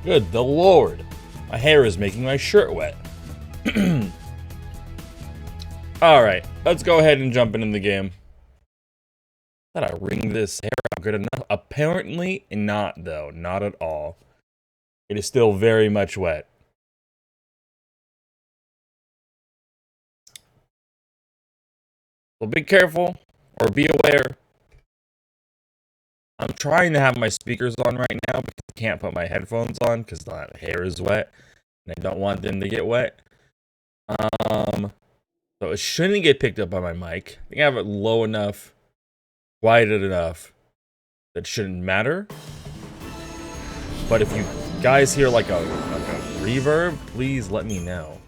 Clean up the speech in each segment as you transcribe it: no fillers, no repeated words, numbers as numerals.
Good the Lord. My hair is making my shirt wet. Alright, let's go ahead and jump into the game. Thought I wring this hair out good enough. Apparently not, though. Not at all. It is still very much wet. So be careful, or be aware. I'm trying to have my speakers on right now, but I can't put my headphones on because my hair is wet, and I don't want them to get wet. So it shouldn't get picked up by my mic. I think I have it low enough, quieted enough, that shouldn't matter. But if you guys hear like a reverb, please let me know.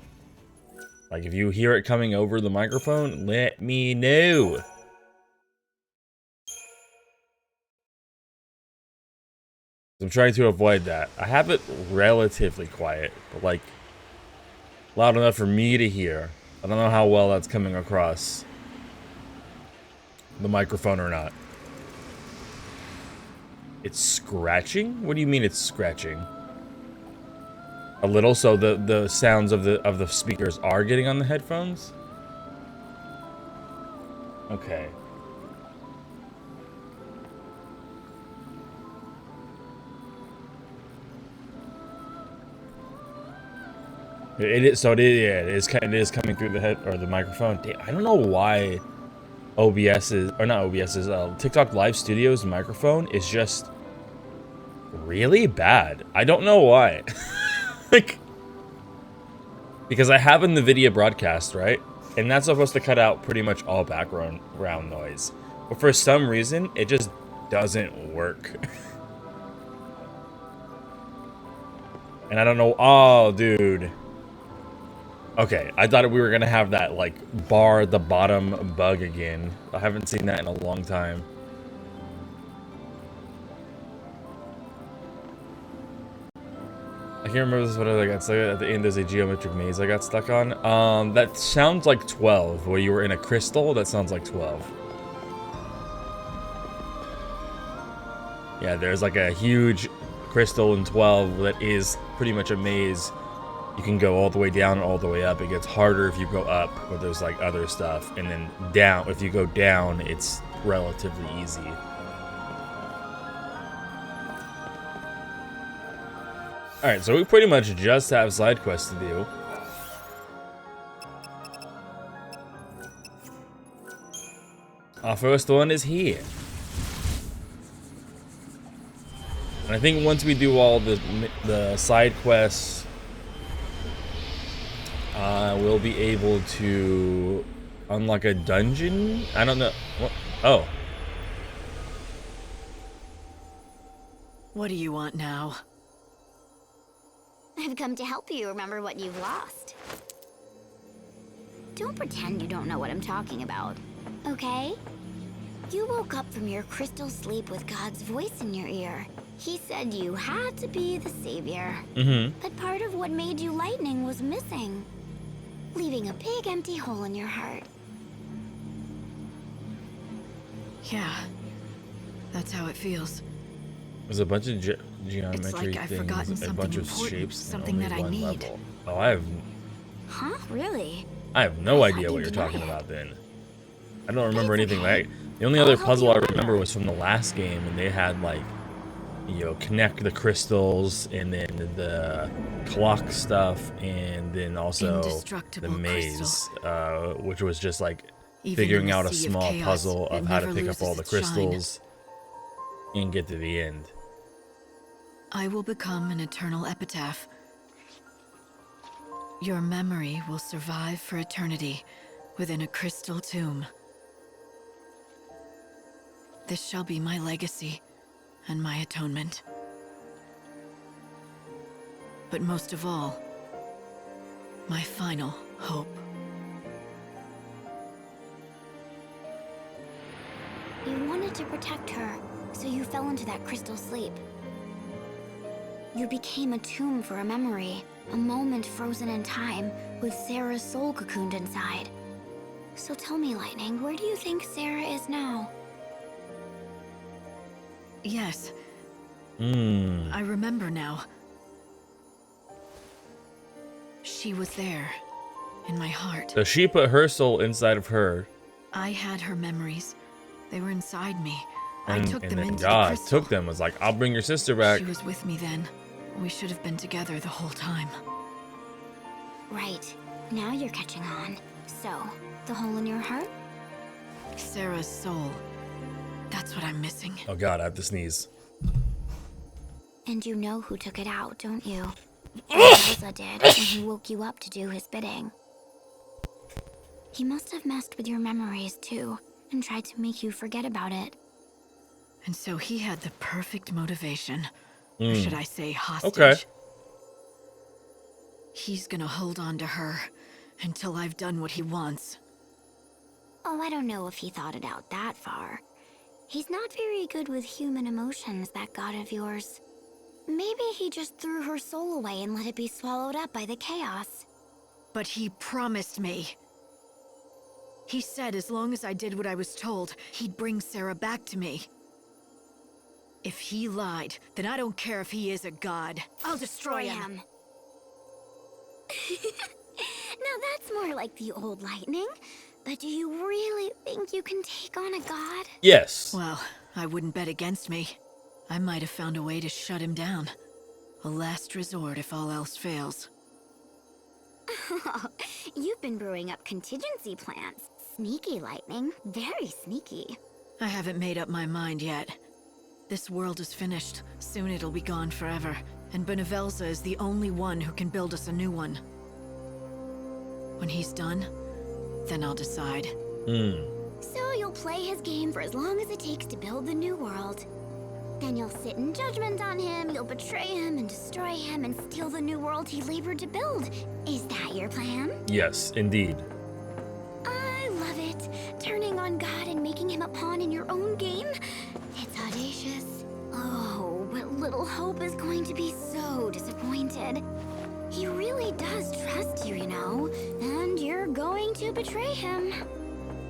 Like if you hear it coming over the microphone, let me know. I'm trying to avoid that. I have it relatively quiet, but like loud enough for me to hear. I don't know how well that's coming across the microphone or not. It's scratching? What do you mean it's scratching? A little, so the sounds of the speakers are getting on the headphones? Okay. It is, so it is, yeah, it is coming through the head or the microphone. I don't know why OBS is, or not OBS is, TikTok Live Studio's microphone is just really bad. I don't know why. Like, because I have in the video broadcast, right? And that's supposed to cut out pretty much all background noise. But for some reason, it just doesn't work. And I don't know, oh, dude. Okay, I thought we were gonna have that, like, bar at the bottom bug again. I haven't seen that in a long time. I can't remember this, what I got stuck at the end. There's a geometric maze I got stuck on. That sounds like 12, where you were in a crystal. That sounds like 12. Yeah, there's like a huge crystal in 12 that is pretty much a maze. You can go all the way down and all the way up. It gets harder if you go up, but there's like other stuff. And then down, if you go down, it's relatively easy. Alright, so we pretty much just have side quests to do. Our first one is here. And I think once we do all the side quests, we'll be able to unlock a dungeon? I don't know. What? Oh. What do you want now? I've come to help you remember what you've lost. Don't pretend you don't know what I'm talking about, okay? You woke up from your crystal sleep with God's voice in your ear. He said you had to be the savior. But part of what made you lightning was missing, leaving a big empty hole in your heart. Yeah, that's how it feels. There's a bunch of geometry it's like I've things, forgotten a something bunch of important, shapes, something and that only I one need. level. Oh, I have... Huh? Really? I have no I idea thought what you you're denied talking it. about then. I don't remember it's anything, okay. right? The only I'll other help puzzle you I remember. remember was from the last game, and they had like, you know, connect the crystals, and then the clock stuff, and then also the Indestructible maze, which was just like Even figuring in the out a sea of small chaos, puzzle it of how to never pick up all loses the its shine. crystals and get to the end. I will become an eternal epitaph. Your memory will survive for eternity within a crystal tomb. This shall be my legacy and my atonement. But most of all, my final hope. You wanted to protect her, so you fell into that crystal sleep. You became a tomb for a memory, a moment frozen in time, with Sarah's soul cocooned inside. So tell me, Lightning, where do you think Sarah is now? Yes, Hmm. I remember now. She was there, in my heart. So she put her soul inside of her. I had her memories. They were inside me. I And, took and them then into God the crystal. took them, was like, I'll bring your sister back. She was with me then. We should have been together the whole time. Right. Now you're catching on. So, the hole in your heart? Sarah's soul. That's what I'm missing. Oh God, I have to sneeze. And you know who took it out, don't you? Elsa did when he woke you up to do his bidding. He must have messed with your memories too, and tried to make you forget about it. And so he had the perfect motivation. Or should I say hostage? Okay. He's gonna hold on to her until I've done what he wants. Oh, I don't know if he thought it out that far. He's not very good with human emotions, that god of yours. Maybe he just threw her soul away and let it be swallowed up by the chaos. But he promised me. He said as long as I did what I was told, he'd bring Sarah back to me. If he lied, then I don't care if he is a god. I'll destroy him. Now that's more like the old lightning. But do you really think you can take on a god? Yes. Well, I wouldn't bet against me. I might have found a way to shut him down. A last resort if all else fails. You've been brewing up contingency plans. Sneaky, Lightning. Very sneaky. I haven't made up my mind yet. This world is finished. Soon it'll be gone forever. And Benevelza is the only one who can build us a new one. When he's done, then I'll decide. So you'll play his game for as long as it takes to build the new world. Then you'll sit in judgment on him, you'll betray him and destroy him and steal the new world he labored to build. Is that your plan? Yes, indeed. I love it. Turning on God and making him a pawn in your own game. It's audacious. Oh, but little Hope is going to be so disappointed. He really does trust you, you know, and you're going to betray him.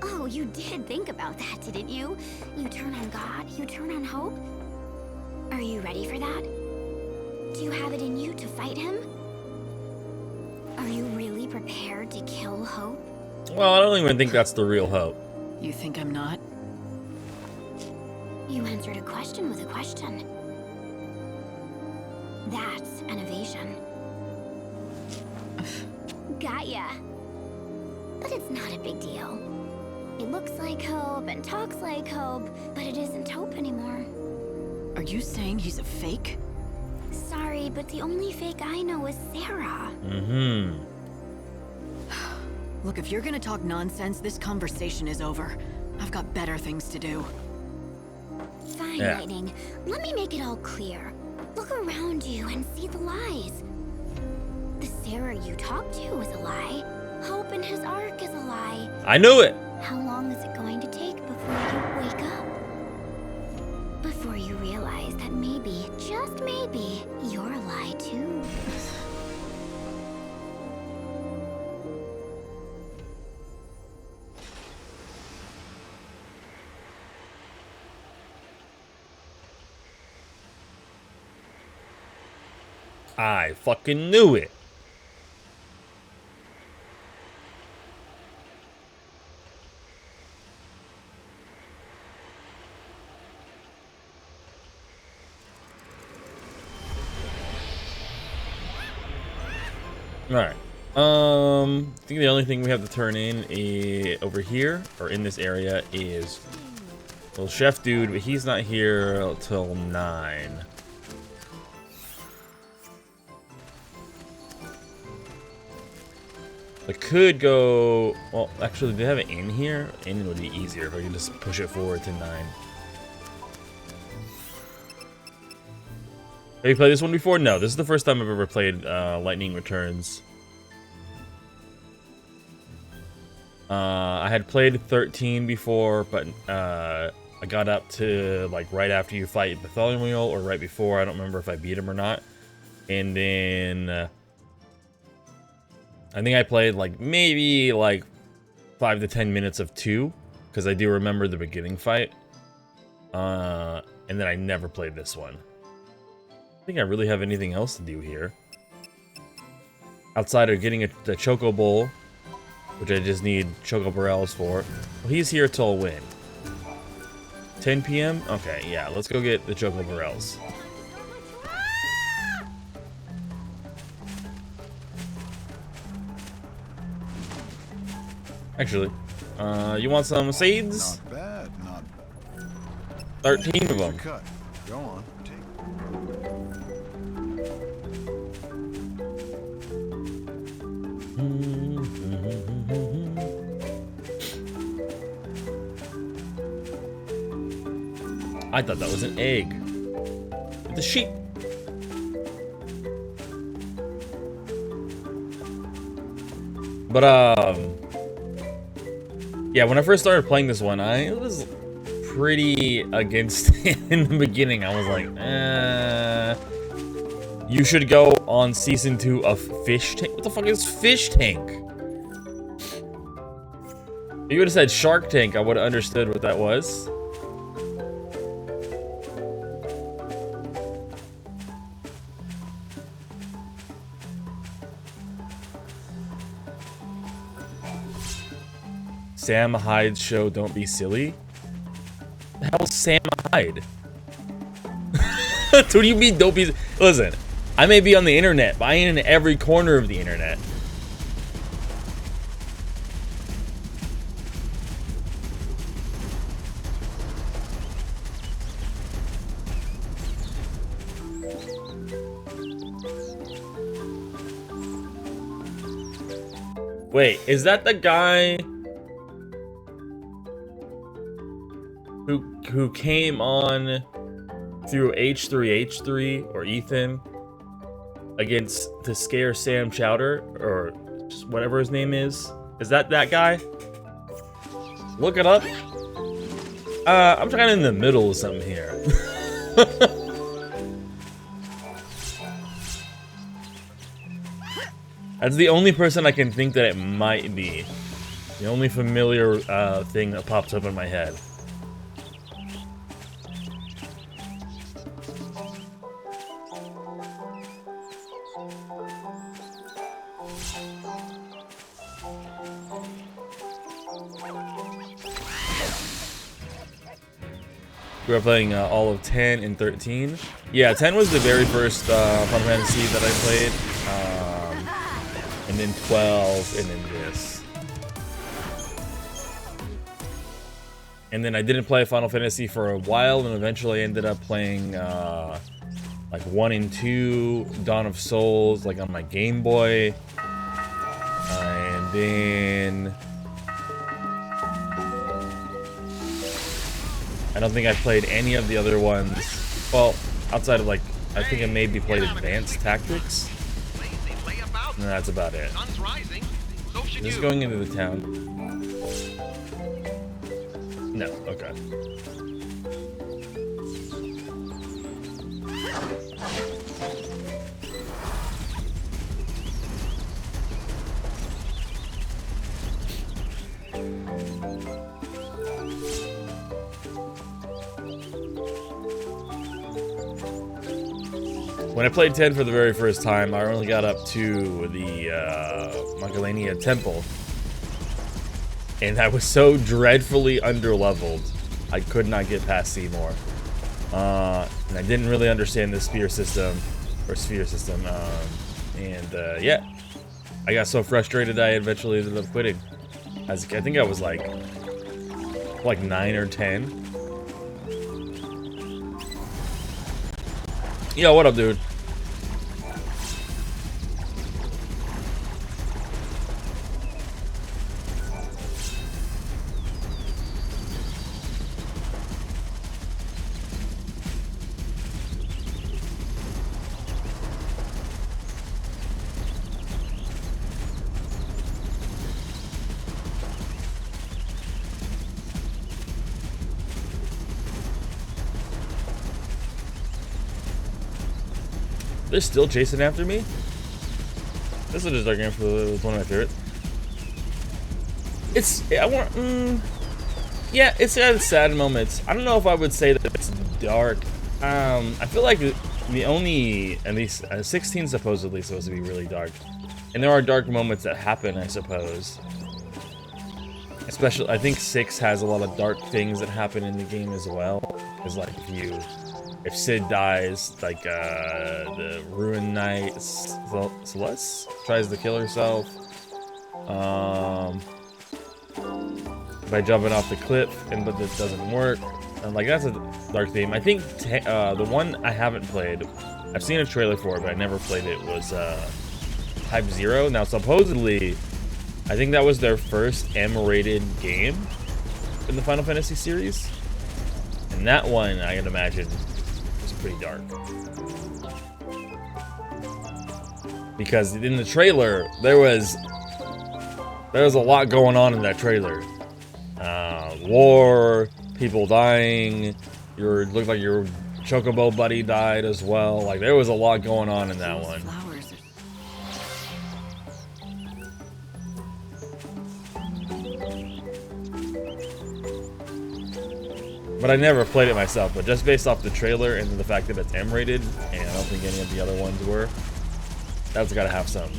Oh, you did think about that, didn't you? You turn on God, you turn on Hope. Are you ready for that? Do you have it in you to fight him? Are you really prepared to kill Hope? Well, I don't even think that's the real Hope. You think I'm not? You answered a question with a question. That's an evasion. Got ya. But it's not a big deal. It looks like Hope and talks like Hope, but it isn't Hope anymore. Are you saying he's a fake? Sorry, but the only fake I know is Sarah. Look, if you're gonna talk nonsense, this conversation is over. I've got better things to do. Fine, Yeah. Lightning. Let me make it all clear. Look around you and see the lies. The Sarah you talked to is a lie. Hope in his arc is a lie. I knew it. How long is it going to take before you wake up? Before you realize that maybe, just maybe, you're a lie too. I fucking knew it. Alright. I think the only thing we have to turn in over here, or in this area, is little chef dude, but he's not here till 9. I could go, well, actually, do they have it in here? In would be easier if I could just push it forward to 9. Have you played this one before? No, this is the first time I've ever played Lightning Returns. I had played 13 before, but I got up to like right after you fight Bartholomew or right before. I don't remember if I beat him or not. And then I think I played like maybe like 5 to 10 minutes of 2 because I do remember the beginning fight. And then I never played this one. I think I really have anything else to do here. outside of getting the Choco Bowl, which I just need Choco Barrels for. Well, he's here till when? 10 p.m.? Okay, yeah, let's go get the Choco Barrels. Actually, you want some seeds? Not bad, not bad. 13 of them. Cut. Go on. I thought that was an egg. The sheep. But yeah, when I first started playing this one, I was pretty against it in the beginning. I was like, you should go on season 2 of Fish Tank. What the fuck is Fish Tank? If you would have said Shark Tank, I would have understood what that was. Sam Hyde's show, Don't Be Silly? The hell's Sam Hyde? What do you mean, don't be... Listen, I may be on the internet, but I ain't in every corner of the internet. Wait, is that the guy who came on through H3 or Ethan against to scare Sam Chowder or just whatever his name is? Is that guy? Look it up. I'm kind of in the middle of something here. That's the only person I can think that it might be. The only familiar thing that pops up in my head. We were playing all of 10 and 13. Yeah, 10 was the very first Final Fantasy that I played. And then 12, and then this. And then I didn't play Final Fantasy for a while, and eventually I ended up playing like 1 and 2, Dawn of Souls, like on my Game Boy. And then I don't think I played any of the other ones. Well, outside of like, I think I maybe played Advanced Tactics. And that's about it. Just going into the town. No, okay. When I played 10 for the very first time, I only got up to the Magalania Temple. And I was so dreadfully underleveled, I could not get past Seymour. And I didn't really understand the sphere system. Yeah. I got so frustrated I eventually ended up quitting. I think I was like 9 or 10. Yo, what up, dude? They're still chasing after me? This is just arguing for one of my favorites. Yeah, it's got sad moments. I don't know if I would say that it's dark. I feel like the only, at least 16 supposedly supposed to be really dark. And there are dark moments that happen, I suppose. Especially, I think 6 has a lot of dark things that happen in the game as well. Because, like, if Sid dies, like, the Ruined Knight, Celeste tries to kill herself. By jumping off the cliff, but this doesn't work. And, like, that's a dark theme. I think the one I haven't played, I've seen a trailer for it, but I never played it, was Type 0. Now, supposedly, I think that was their first M-rated game in the Final Fantasy series. And that one, I can imagine, was pretty dark. Because in the trailer, there was a lot going on in that trailer. War, people dying, looked like your Chocobo buddy died as well. Like, there was a lot going on in that one. But I never played it myself, but just based off the trailer and the fact that it's M-rated, and I don't think any of the other ones were, that's gotta have some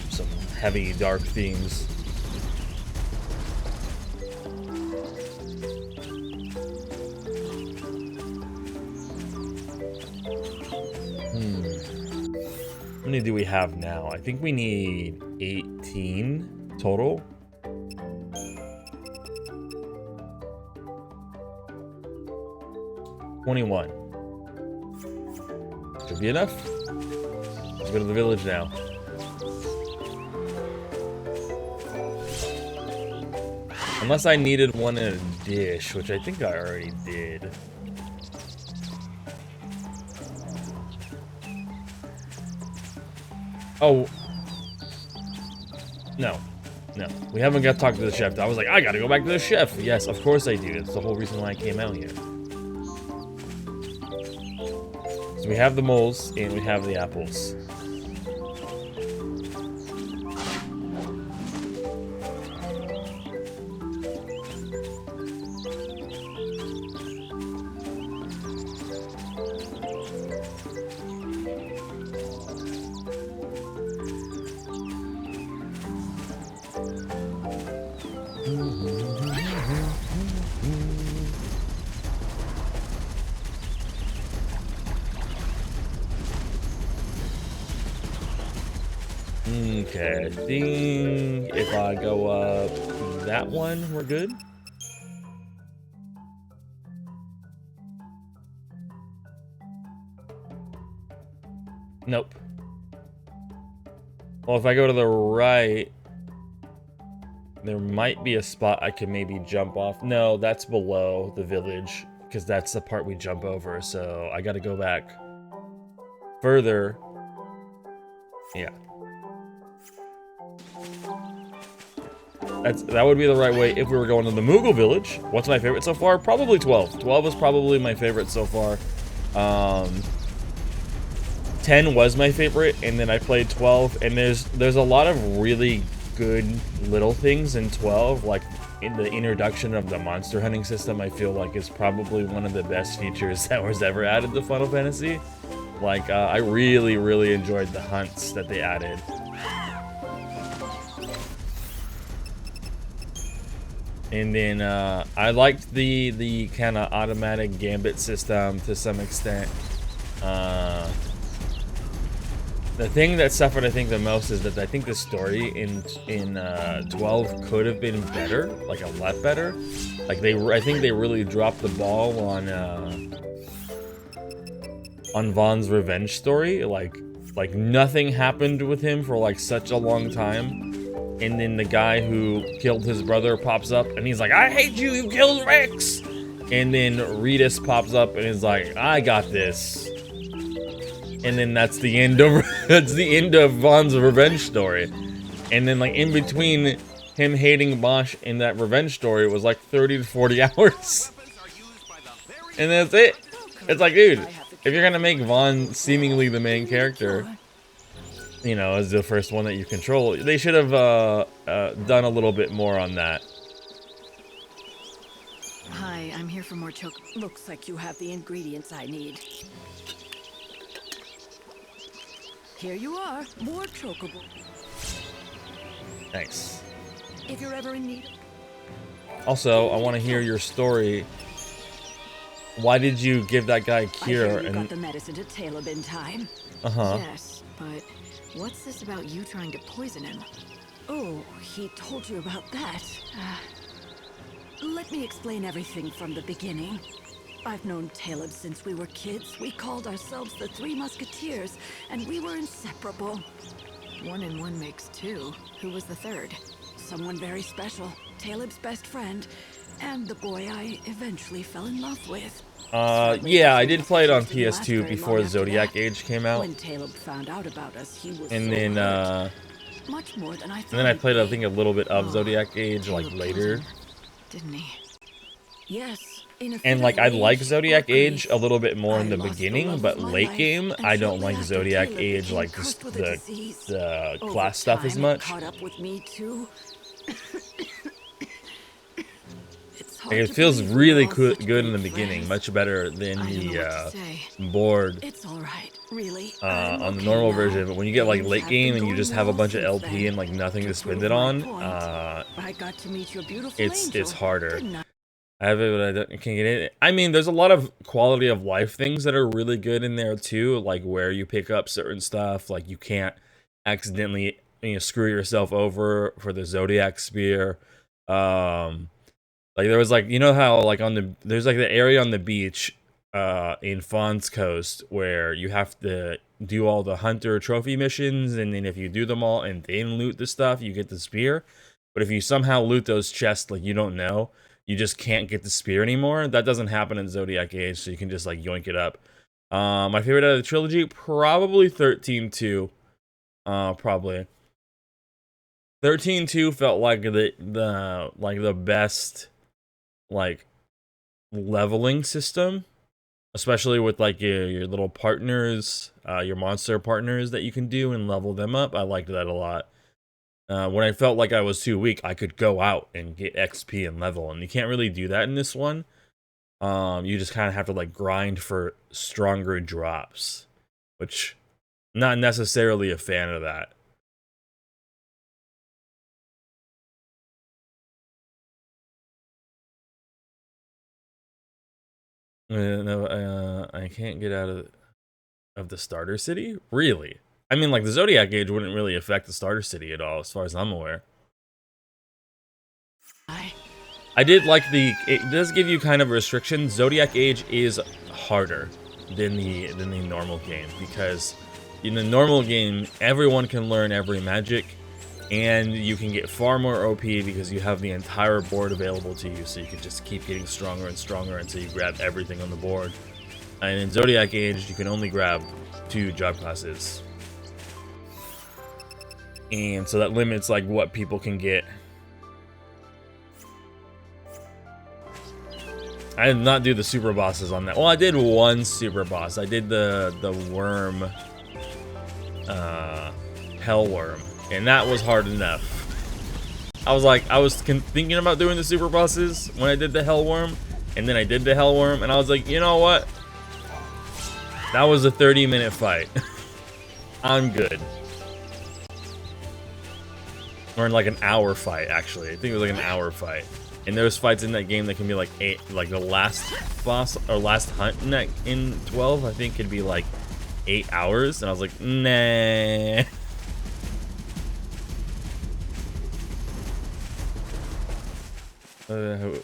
heavy, dark themes. How many do we have now? I think we need 18 total. $21. Should be enough. Let's go to the village now. Unless I needed one in a dish, which I think I already did. Oh. No. No. We haven't got to talk to the chef. I was like, I gotta go back to the chef. Yes, of course I do. That's the whole reason why I came out here. So we have the moles and we have the apples. Okay, I think if I go up that one, we're good. Nope. Well, if I go to the right, there might be a spot I could maybe jump off. No, that's below the village, because that's the part we jump over, so I gotta go back further. Yeah. That would be the right way if we were going to the Moogle village. What's my favorite so far? Probably 12. 12 is probably my favorite so far. 10 was my favorite, and then I played 12, and there's a lot of really good little things in 12, like in the introduction of the monster hunting system. I feel like is probably one of the best features that was ever added to Final Fantasy. Like, I really enjoyed the hunts that they added. And then I liked the kind of automatic gambit system to some extent. The thing that suffered, I think, the most is that I think the story in 12 could have been better, like a lot better. Like I think they really dropped the ball on Vaughn's revenge story. Like nothing happened with him for like such a long time. And then the guy who killed his brother pops up and he's like, I hate you, you killed Rex! And then Ritus pops up and is like, I got this. And then that's the end of Vaughn's revenge story. And then like in between him hating Bosch and that revenge story was like 30 to 40 hours. And that's it. It's like, dude, if you're gonna make Vaughn seemingly the main character, you know, as the first one that you control, they should have done a little bit more on that. Hi, I'm here for more choke. Looks like you have the ingredients I need. Here you are, more chocobo. Nice. If you're ever in need. Also, I want to hear your story. Why did you give that guy I cure? hear you And got the medicine to Caleb in time. Yes, but what's this about you trying to poison him? Oh, he told you about that. Let me explain everything from the beginning. I've known Caleb since we were kids. We called ourselves the Three Musketeers, and we were inseparable. 1 and 1 makes 2. Who was the third? Someone very special. Caleb's best friend, and the boy I eventually fell in love with. Yeah, I did play it on PS2 before the Zodiac Age came out. When Caleb found out about us, he was And so then, hurt. Much more than I thought. and then I he'd played, I be. think, a little bit of Zodiac Age, like, Caleb later. killed him, didn't he? Yes. In a And, fit like, of I like rage Zodiac or Age grief, a little bit more in I the lost the beginning, love but of my late life, game, and I don't shortly like after Zodiac Caleb Age, became like, cursed with a disease. the Over class stuff as time, much. it caught up with me too. It's hard Like, it to feels believe really we're all such good in the great beginning, friends. much better than I don't know what the to say. board It's all right, really. on the normal version. But when you get like late game and you just have a bunch of LP and like nothing to spend it on, I got to meet your beautiful it's angel, harder. didn't I? I have it, but I can't get it. I mean, there's a lot of quality of life things that are really good in there too, like where you pick up certain stuff, like you can't accidentally, screw yourself over for the Zodiac Spear. Like there was like, how like there's like the area on the beach in Fawn's Coast where you have to do all the hunter trophy missions, and then if you do them all and then loot the stuff, you get the spear. But if you somehow loot those chests like you don't know, you just can't get the spear anymore. That doesn't happen in Zodiac Age, so you can just like yoink it up. My favorite out of the trilogy, probably 13-2. Probably 13-2 felt like the best like leveling system, especially with like your little partners, your monster partners that you can do and level them up. I liked that a lot. When I felt like I was too weak, I could go out and get XP and level, and you can't really do that in this one. You just kind of have to like grind for stronger drops, which not necessarily a fan of that. No, I can't get out of the starter city? Really? I mean, like, the Zodiac Age wouldn't really affect the starter city at all, as far as I'm aware. I did like it does give you kind of a restriction. Zodiac Age is harder than the normal game, because in the normal game, everyone can learn every magic, and you can get far more OP because you have the entire board available to you, so you can just keep getting stronger and stronger until you grab everything on the board. And in Zodiac Age, you can only grab 2 job classes. And so that limits like what people can get. I did not do the super bosses on that. Well, I did one super boss. I did the worm, hell worm, and that was hard enough. I was thinking about doing the super bosses when I did the hell worm, and then I did the hell worm, and I was like, you know what? That was a 30-minute fight. I'm good. Or like an hour fight, actually. I think it was like an hour fight. And there's fights in that game that can be like 8, like the last boss or last hunt in 12, I think could be like 8 hours. And I was like, nah.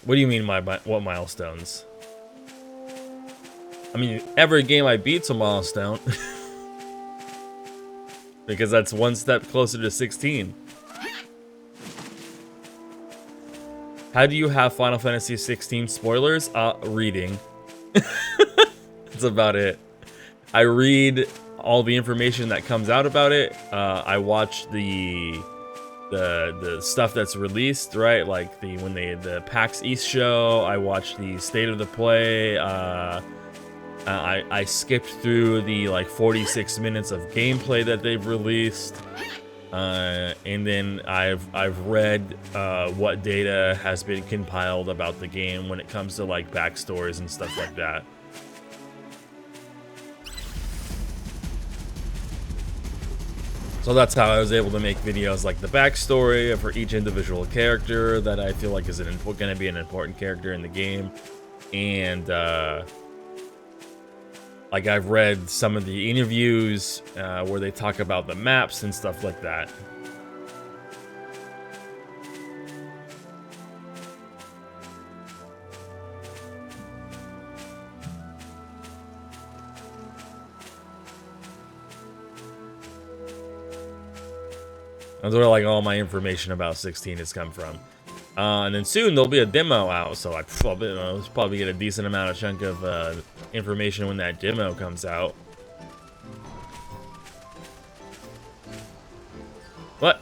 What do you mean what milestones? I mean, every game I beat's a milestone. Because that's one step closer to 16. How do you have Final Fantasy 16 spoilers? Reading. That's about it. I read all the information that comes out about it. I watch the stuff that's released, right? Like the PAX East show. I watch the state of the play. I skipped through the like 46 minutes of gameplay that they've released. And then I've read what data has been compiled about the game when it comes to like backstories and stuff like that. So that's how I was able to make videos like the backstory for each individual character that I feel like is going to be an important character in the game. And like I've read some of the interviews where they talk about the maps and stuff like that. That's where like all my information about 16 has come from. And then soon there'll be a demo out, so I'll probably get a decent amount of chunk of information when that demo comes out. What?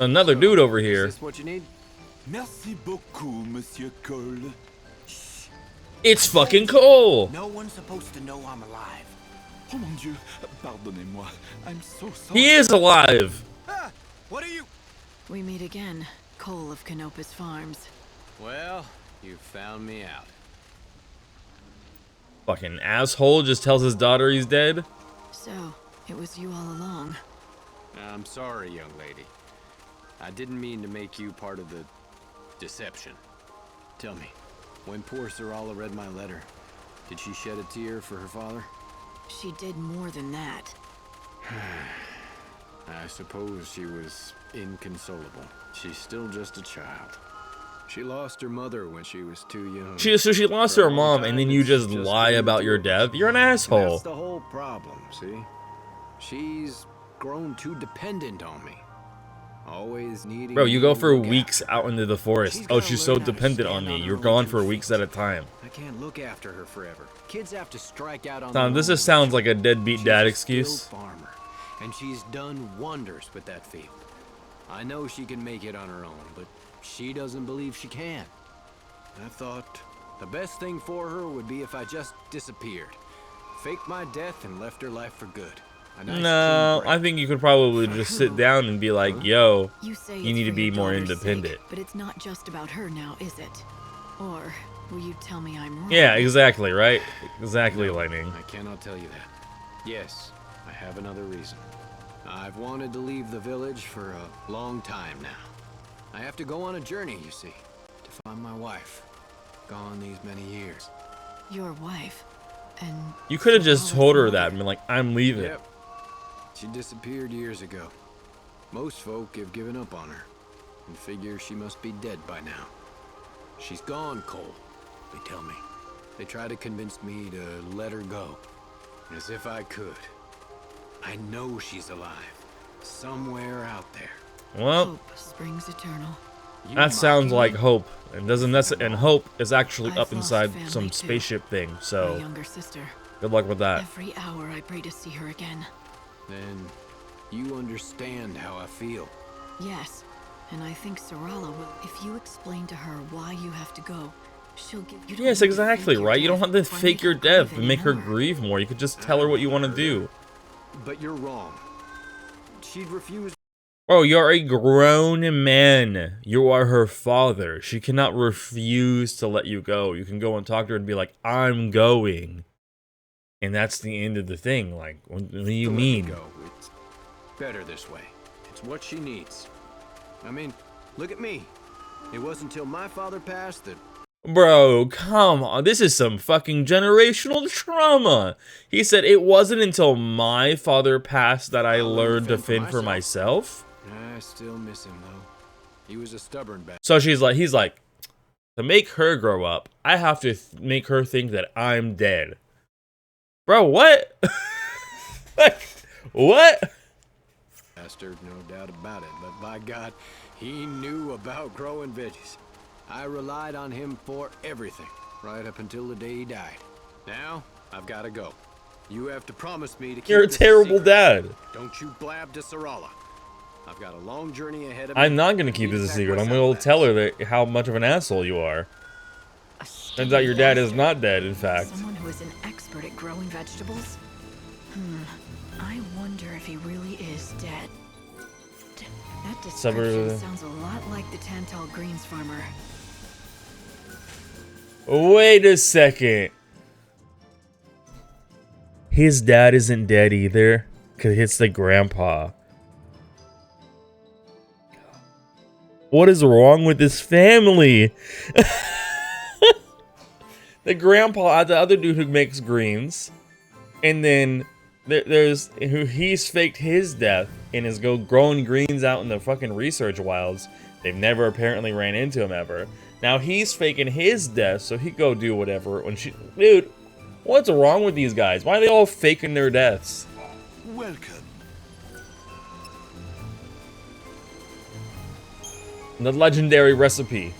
Another dude over here. Is this what you need? Merci beaucoup, Monsieur Cole. It's fucking Cole! No one's supposed to know I'm alive. Oh mon Dieu, pardonnez-moi. I'm so sorry. He is alive! Ah, what are you? We meet again, Cole of Canopus Farms. Well, you found me out. Fucking asshole just tells his daughter he's dead. So, it was you all along. I'm sorry, young lady. I didn't mean to make you part of the deception. Tell me, when poor Sarala read my letter, did she shed a tear for her father? She did more than that. I suppose she was inconsolable. She's still just a child. She lost her mother when she was too young. So she lost her mom, and then you just lie about your death? You're an asshole. That's the whole problem, see? She's grown too dependent on me. Always needing. Bro, you go for to look weeks after. out into the forest. Oh, she's so dependent on me. You're gone for weeks at a time. I can't look after her forever. Kids have to strike out on Tom, their this own. just sounds like a deadbeat She's dad a excuse. skilled farmer, and she's done wonders with that field. I know she can make it on her own, but she doesn't believe she can. I thought the best thing for her would be if I just disappeared, faked my death, and left her life for good. A nice No, clean break. I think you could probably just sit down and be like, yo, You say you it's need to for be your more daughter's independent. sake, but it's not just about her now, is it? Or will you tell me I'm wrong? Yeah, exactly, right? Exactly, Lightning. I cannot tell you that. Yes, I have another reason. I've wanted to leave the village for a long time now. I have to go on a journey, you see, to find my wife. Gone these many years. Your wife. And You could have just Sarala's told her mother. that and been like, I'm leaving. Yep. She disappeared years ago. Most folk have given up on her and figure she must be dead by now. She's gone, Cole, they tell me. They try to convince me to let her go. As if I could. I know she's alive. Somewhere out there. Well, Hope springs eternal. You that sounds mocking like me? hope. And doesn't and hope is actually I've up lost inside family some too. spaceship thing. My So younger sister. good luck with that. Every hour I pray to see her again. Then you understand how I feel. Yes. And I think Sarala will. If you explain to her why you have to go, she'll give you. Yes, exactly, right? You don't have to fake your death and make her grieve more. You could just tell her what you want to do. But you're wrong. She'd refuse. Bro, you're a grown man. You are her father. She cannot refuse to let you go. You can go and talk to her and be like, I'm going. And that's the end of the thing. Like, what do you to let me mean? go. It's better this way. It's what she needs. I mean, look at me. It wasn't until my father passed that. Bro, come on. This is some fucking generational trauma. He said it wasn't until my father passed that I learned to fend for myself. I still miss him though. He was a stubborn bastard. So he's like, to make her grow up, I have to make her think that I'm dead. Bro, what? Like, what? Bastard, no doubt about it. But by God, he knew about growing veggies. I relied on him for everything, right up until the day he died. Now, I've got to go. You have to promise me to keep You're a this terrible secret. dad. Don't you blab to Sarala. I've got a long journey ahead of me. I'm not going to keep this a secret. I'm going to tell her that how much of an asshole you are. Turns out your dad is not dead, in fact. Someone who is an expert at growing vegetables? I wonder if he really is dead. That description sounds a lot like the Tantal Greens farmer. Wait a second. His dad isn't dead either, because it's the grandpa. What is wrong with this family? The grandpa, the other dude who makes greens, and then there's who he's faked his death and is growing greens out in the fucking research wilds. They've never apparently ran into him ever. Now he's faking his death so he go do whatever. Dude, what's wrong with these guys? Why are they all faking their deaths? Welcome. The legendary recipe.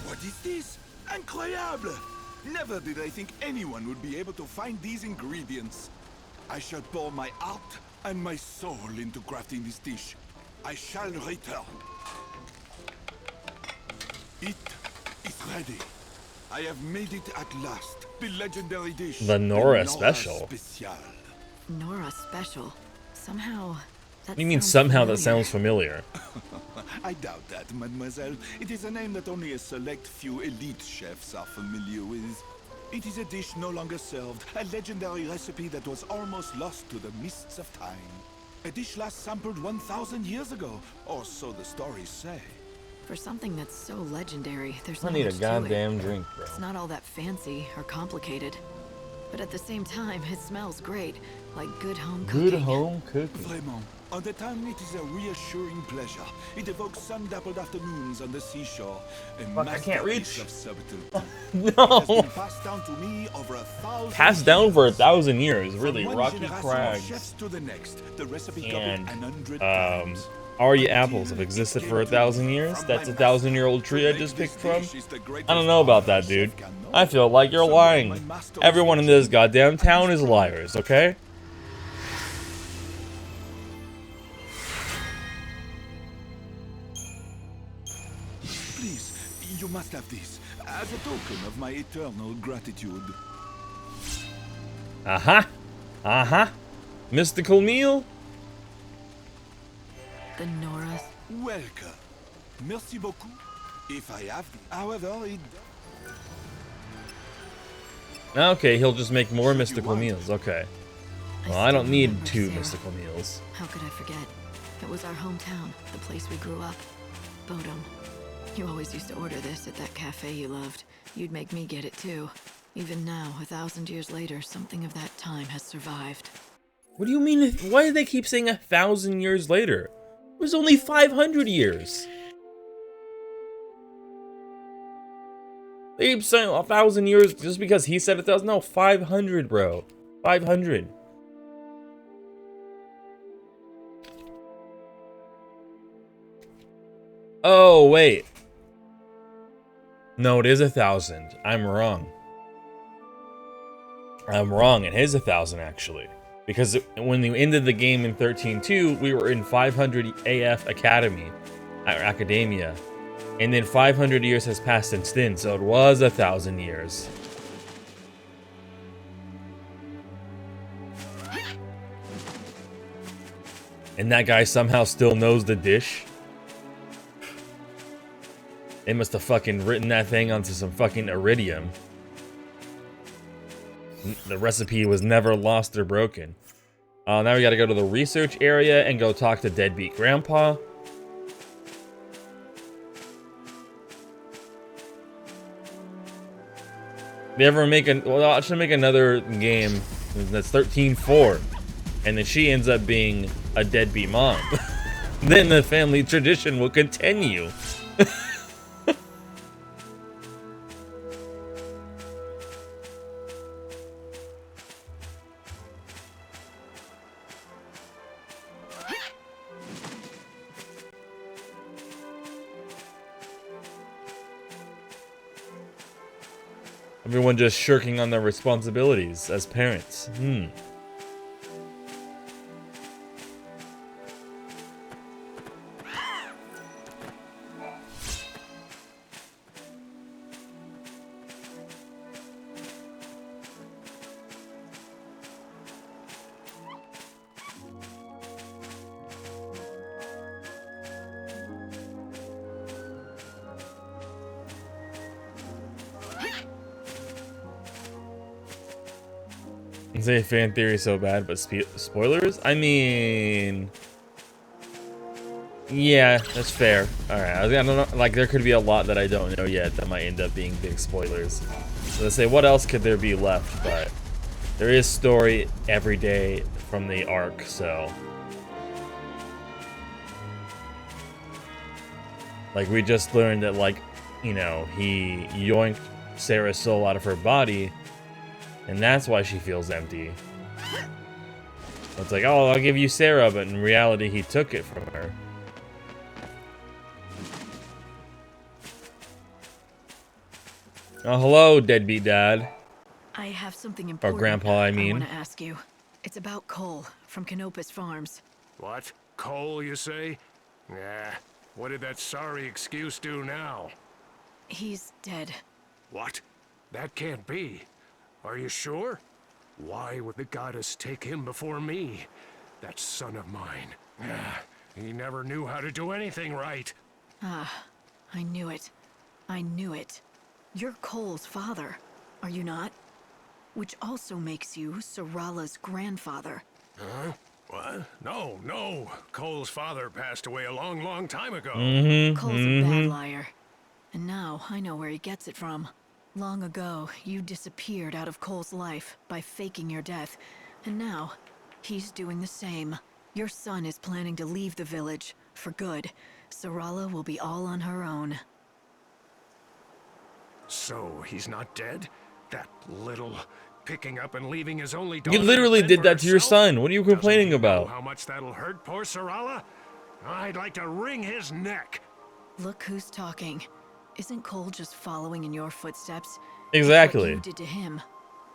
What is this? Incroyable! Never did I think anyone would be able to find these ingredients. I shall pour my heart and my soul into crafting this dish. I shall return. It is ready. I have made it at last. The legendary dish. The Nora special. Special. Nora special. Somehow, that What do you mean sounds somehow that familiar. sounds familiar? I doubt that, mademoiselle. It is a name that only a select few elite chefs are familiar with. It is a dish no longer served, a legendary recipe that was almost lost to the mists of time. A dish last sampled 1,000 years ago, or so the stories say. For something that's so legendary, there's I not need a much to goddamn it. drink, bro. It's not all that fancy or complicated. But at the same time, it smells great, like good home cooking. Good home cooking. Vraiment. On the tongue, it is a reassuring pleasure. It evokes sun-dappled afternoons on the seashore. A Fuck, I can't masterpiece reach. of subtlety. No. It has been passed down to me over 1,000 Passed down for years. 1,000 years. Really, From one Rocky generation of Crags chefs to the next, the recipe and doubled 100 times. Aria apples have existed for 1,000 years. That's a 1,000-year-old tree I just picked from. I don't know about that, dude. I feel like you're lying. Everyone in this goddamn town is liars, okay? Please, you must have this, as a token of my eternal gratitude. Uh-huh. Uh-huh. Mystical meal? The Nora. Welcome. Merci beaucoup. If I have, however, it... Okay, he'll just make more mystical meals. Okay. Well, I don't still need remember 2 Sarah. mystical meals. How could I forget? It was our hometown, the place we grew up. Bodum. You always used to order this at that cafe you loved. You'd make me get it too. Even now, 1,000 years later, something of that time has survived. What do you mean? Why do they keep saying 1,000 years later? It was only 500 years. They keep saying 1,000 years just because he said 1,000. No, 500, bro. 500. Oh, wait. No, it is 1,000. I'm wrong. I'm wrong. It is 1,000 actually. Because when we ended the game in 13.2, we were in 500 AF Academy, or Academia. And then 500 years has passed since then, so it was 1,000 years. And that guy somehow still knows the dish. They must have fucking written that thing onto some fucking iridium. The recipe was never lost or broken. Now we gotta go to the research area and go talk to Deadbeat Grandpa. They ever make well, I should make another game that's 13-4, and then she ends up being a deadbeat mom. Then the family tradition will continue. Everyone just shirking on their responsibilities as parents. Say fan theory so bad, but spoilers? I mean... Yeah, that's fair. Alright, I don't know, like, there could be a lot that I don't know yet that might end up being big spoilers. So let's say, what else could there be left? But there is story every day from the arc, so... Like, we just learned that, like, you know, he yoinked Sarah's soul out of her body, and that's why she feels empty. It's like, oh, I'll give you Sarah, but in reality, he took it from her. Oh, hello, deadbeat dad. I have something important. Or grandpa, I mean. I want to ask you. It's about Cole from Canopus Farms. What? Cole, you say? Nah. What did that sorry excuse do now? He's dead. What? That can't be. Are you sure? Why would the goddess take him before me? That son of mine. He never knew how to do anything right. Ah, I knew it. I knew it. You're Cole's father, are you not? Which also makes you Sarala's grandfather. Huh? What? No, no. Cole's father passed away a long, long time ago. Cole's a bad liar. And now I know where he gets it from. Long ago, you disappeared out of Cole's life by faking your death. And now, he's doing the same. Your son is planning to leave the village, for good. Sarala will be all on her own. So, he's not dead? That little... picking up and leaving his only daughter. You literally did that to your herself? son. What are you complaining Doesn't he know about? how much that'll hurt poor Sarala? I'd like to wring his neck. Look who's talking. Isn't Cole just following in your footsteps? Exactly. What you did to him.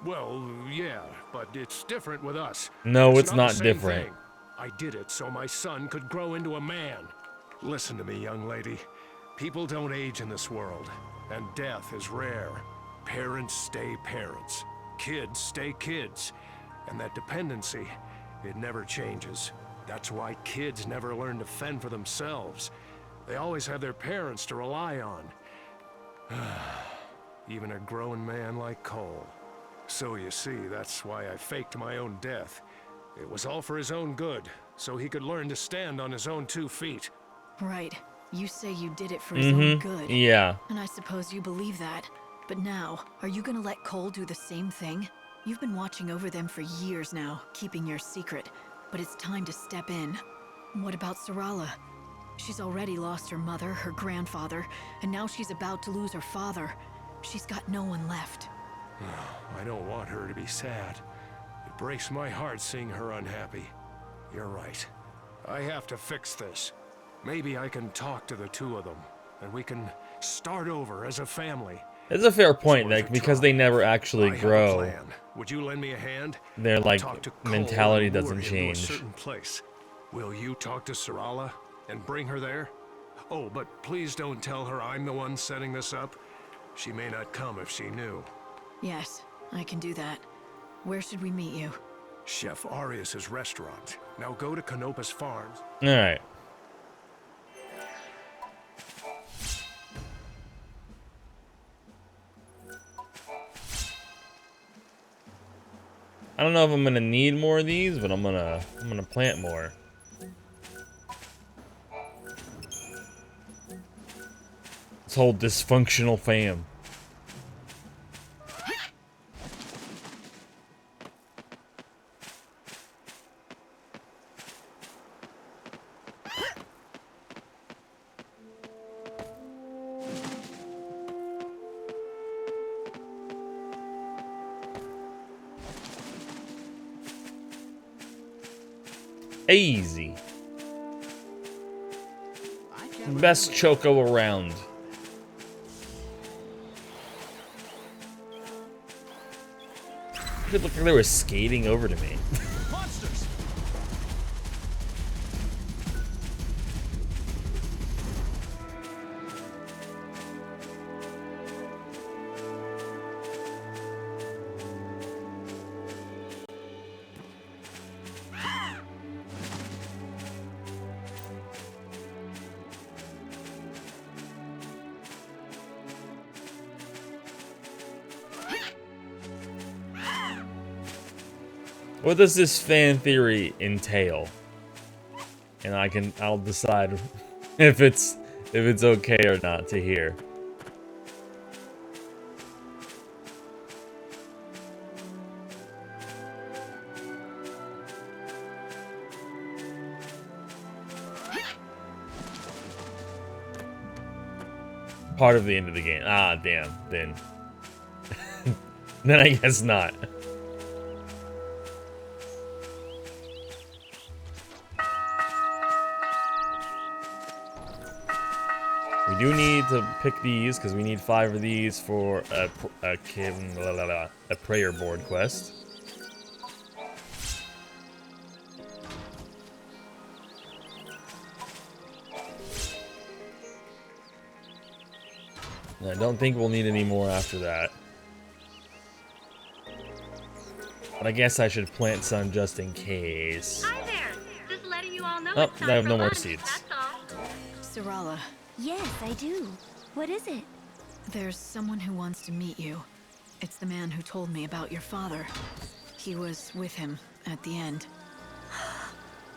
Well, yeah, but it's different with us. No, it's the not same different. thing. I did it so my son could grow into a man. Listen to me, young lady. People don't age in this world, and death is rare. Parents stay parents. Kids stay kids. And that dependency, it never changes. That's why kids never learn to fend for themselves. They always have their parents to rely on. Even a grown man like Cole. So you see, that's why I faked my own death. It was all for his own good, so he could learn to stand on his own 2 feet. Right. You say you did it for his own good. Yeah. And I suppose you believe that. But now, are you gonna let Cole do the same thing? You've been watching over them for years now, keeping your secret. But it's time to step in. What about Sarala? She's already lost her mother, her grandfather, and now she's about to lose her father. She's got no one left. I don't want her to be sad. It breaks my heart seeing her unhappy. You're right. I have to fix this. Maybe I can talk to the two of them, and we can start over as a family. It's a fair point, like, because they never actually I have a grow. plan. Would you lend me a hand? Their, like, Talk to Cole mentality and lure doesn't him to a change. certain place. Will you talk to Sarala and bring her there? Oh, but please don't tell her I'm the one setting this up. She may not come if she knew. Yes, I can do that. Where should we meet you? Chef Arias's restaurant. Now go to Canopus Farms. Alright. I don't know if I'm gonna need more of these, but I'm gonna plant more. This whole dysfunctional fam. Easy. Best choco around. It looked like they were skating over to me. Monsters! What does this fan theory entail? and I'll decide if it's okay or not to hear. Part of the end of the game. Ah, damn. Then I guess not. We do need to pick these because we need 5 of these for a prayer board quest. And I don't think we'll need any more after that. But I guess I should plant some just in case. Hi there. Just letting you all know Oh, it's time I have for no more lunch, seeds. That's all. Sarala, Yes, I do. What is it? there's someone who wants to meet you. It's the man who told me about your father. He was with him at the end.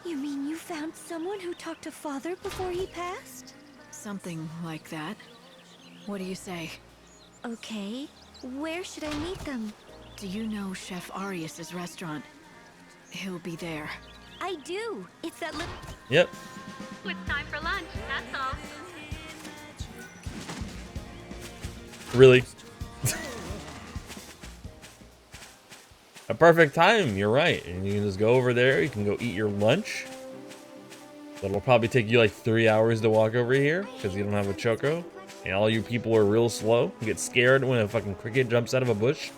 You mean you found someone who talked to Father before he passed? Something like that. What do you say? Okay. Where should I meet them? Do you know Chef Arius's restaurant? He'll be there. I do. It's that little... Yep. It's time for lunch, that's all. Really? A perfect time, you're right. And you can just go over there, you can go eat your lunch. That'll probably take you like 3 hours to walk over here, because you don't have a choco. And all you people are real slow. You get scared when a fucking cricket jumps out of a bush.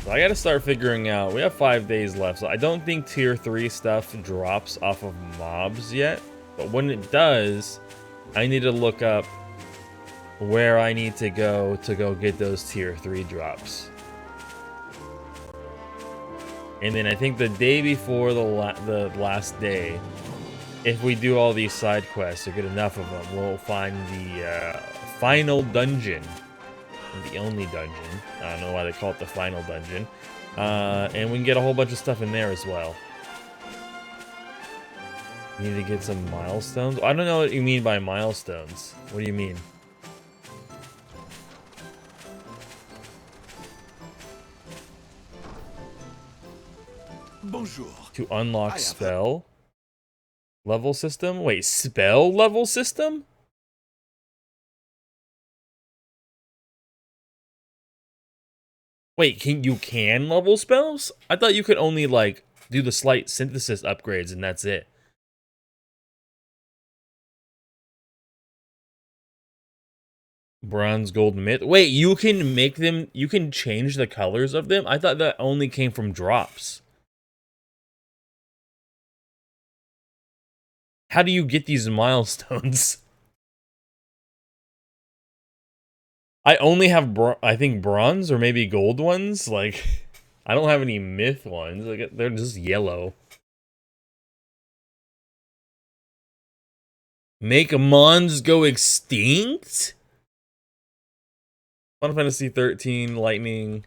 So I gotta start figuring out. We have 5 days left, so I don't think tier 3 stuff drops off of mobs yet. But when it does, I need to look up where I need to go get those tier 3 drops. And then I think the day before the last day, if we do all these side quests or get enough of them, we'll find the final dungeon. The only dungeon. I don't know why they call it the final dungeon. And we can get a whole bunch of stuff in there as well. We need to get some milestones. I don't know what you mean by milestones. What do you mean? Bonjour. To unlock spell level system? Wait, spell level system? Wait, you can level spells? I thought you could only like do the slight synthesis upgrades and that's it. Bronze, gold, myth. Wait, you can make them, you can change the colors of them? I thought that only came from drops. How do you get these milestones? I only have, I think, bronze or maybe gold ones. Like, I don't have any myth ones. Like, they're just yellow. Make Mons go extinct? Final Fantasy XIII, Lightning,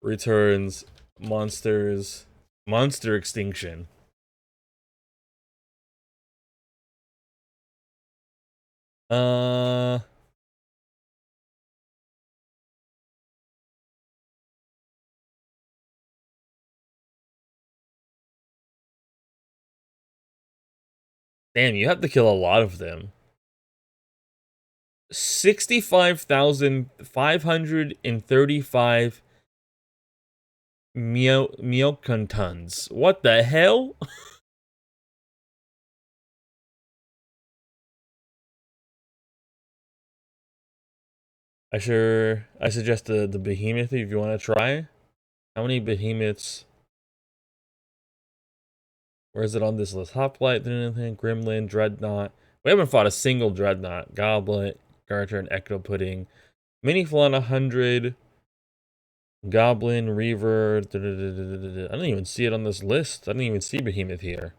Returns, Monsters, Monster Extinction. Damn, you have to kill a lot of them. 65,535 Myokontons. What the hell? I suggest the behemoth if you want to try. How many behemoths? Where is it on this list? Hoplite, Gremlin, Dreadnought. We haven't fought a single Dreadnought. Goblet, Garter, and Ecto Pudding. Mini Flan 100. Goblin, Reaver. I don't even see it on this list. I don't even see Behemoth here.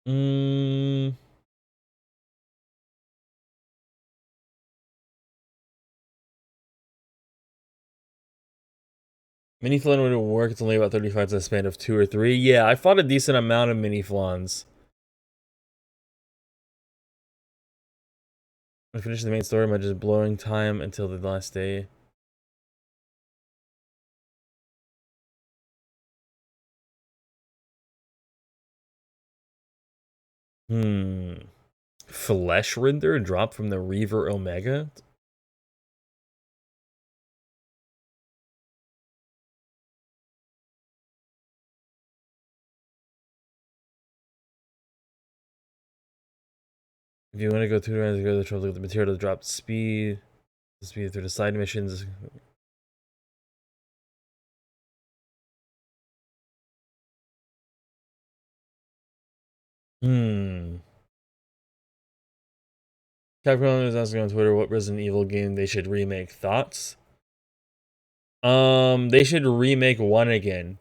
Mm. Mini Flan would work. It's only about 30 fights in a span of 2 or 3. Yeah, I fought a decent amount of Mini Flans. I finished the main story by just blowing time until the last day. Flesh Render dropped from the Reaver Omega? If you want to go 2 rounds, go to the trouble with the material to drop speed. The speed through the side missions. Capcom is asking on Twitter what Resident Evil game they should remake. Thoughts? They should remake 1 again.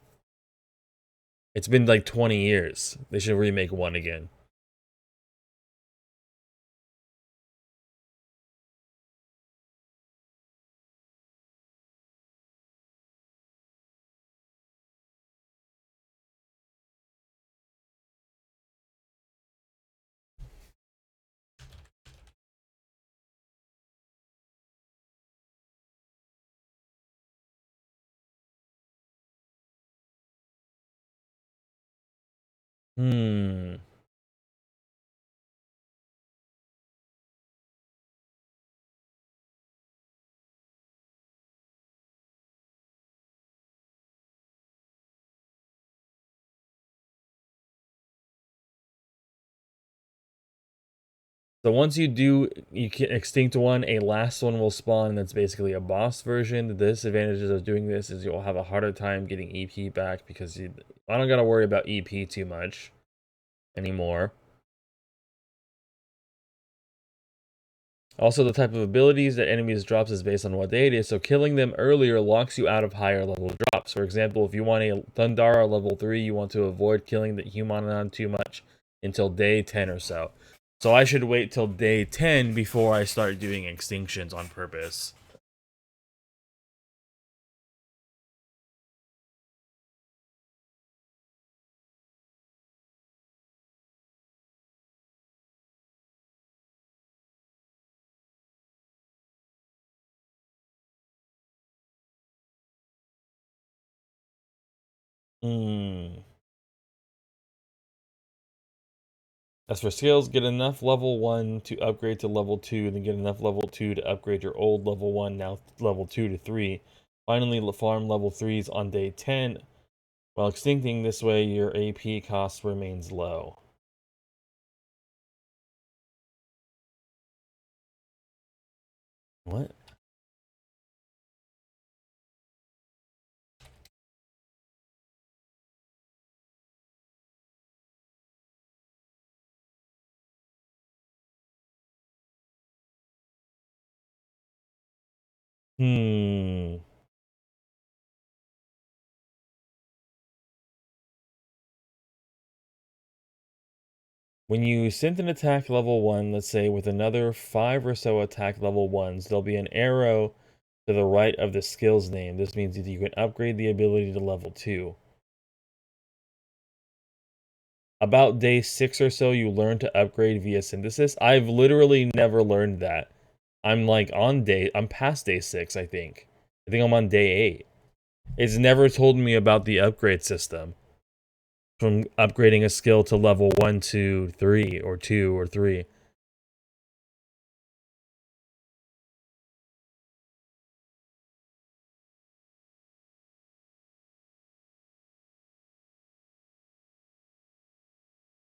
It's been like 20 years. They should remake 1 again. So once you do, you can extinct one, a last one will spawn, and that's basically a boss version. The disadvantages of doing this is you'll have a harder time getting EP back because I don't gotta worry about EP too much anymore. Also, the type of abilities that enemies drops is based on what day it is, so killing them earlier locks you out of higher level drops. For example, if you want a Thundara level 3, you want to avoid killing the Humanon too much until day 10 or so. So I should wait till day 10 before I start doing extinctions on purpose. As for skills, get enough level 1 to upgrade to level 2, then get enough level 2 to upgrade your old level 1, now level 2 to 3. Finally, farm level 3s on day 10. While extincting this way, your AP cost remains low. What? When you send an attack level 1, let's say with another 5 or so attack level 1s, there'll be an arrow to the right of the skill's name. This means that you can upgrade the ability to level 2. About day 6 or so, you learn to upgrade via synthesis. I've literally never learned that. I'm past day 6, I think. I think I'm on day 8. It's never told me about the upgrade system. From upgrading a skill to level 1, 2, 3, or 2 or 3.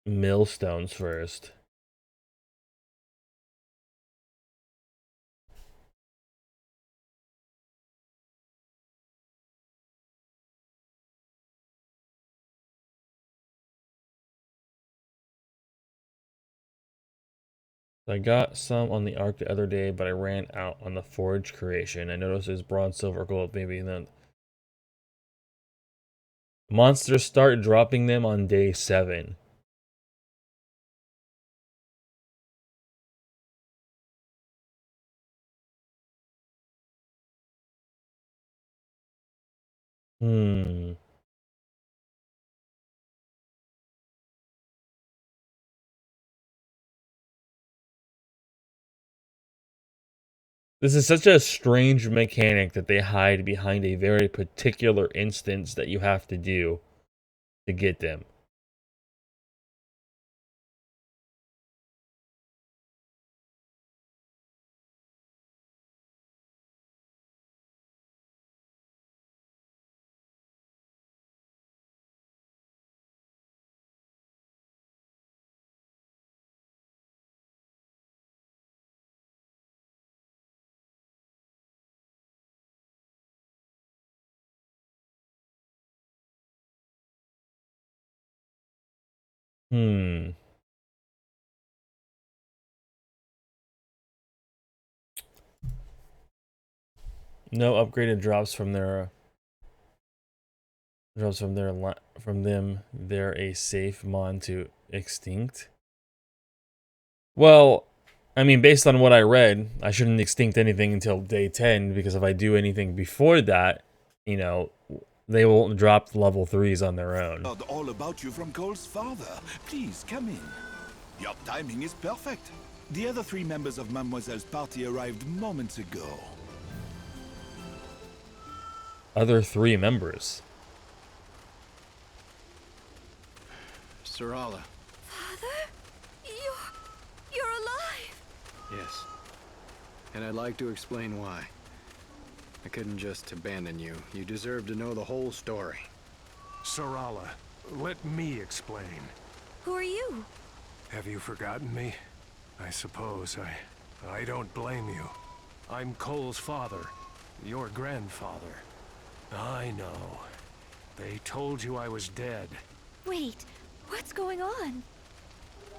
Millstones first. I got some on the Ark the other day, but I ran out on the Forge creation. I noticed there's bronze, silver, gold, maybe then. Monsters start dropping them on day 7. Hmm. This is such a strange mechanic that they hide behind a very particular instance that you have to do to get them. Hmm. No upgraded drops from their from them. They're a safe mon to extinct. Well, I mean, based on what I read, I shouldn't extinct anything until day 10 because if I do anything before that, you know, they will drop level 3s on their own. Heard all about you from Cole's father. Please come in. Your timing is perfect. The other 3 members of Mademoiselle's party arrived moments ago. Other 3 members. Sarala. Father? You're alive! Yes. And I'd like to explain why. I couldn't just abandon you. You deserve to know the whole story. Sarala, let me explain. Who are you? Have you forgotten me? I suppose I don't blame you. I'm Cole's father, your grandfather. I know. They told you I was dead. Wait, what's going on?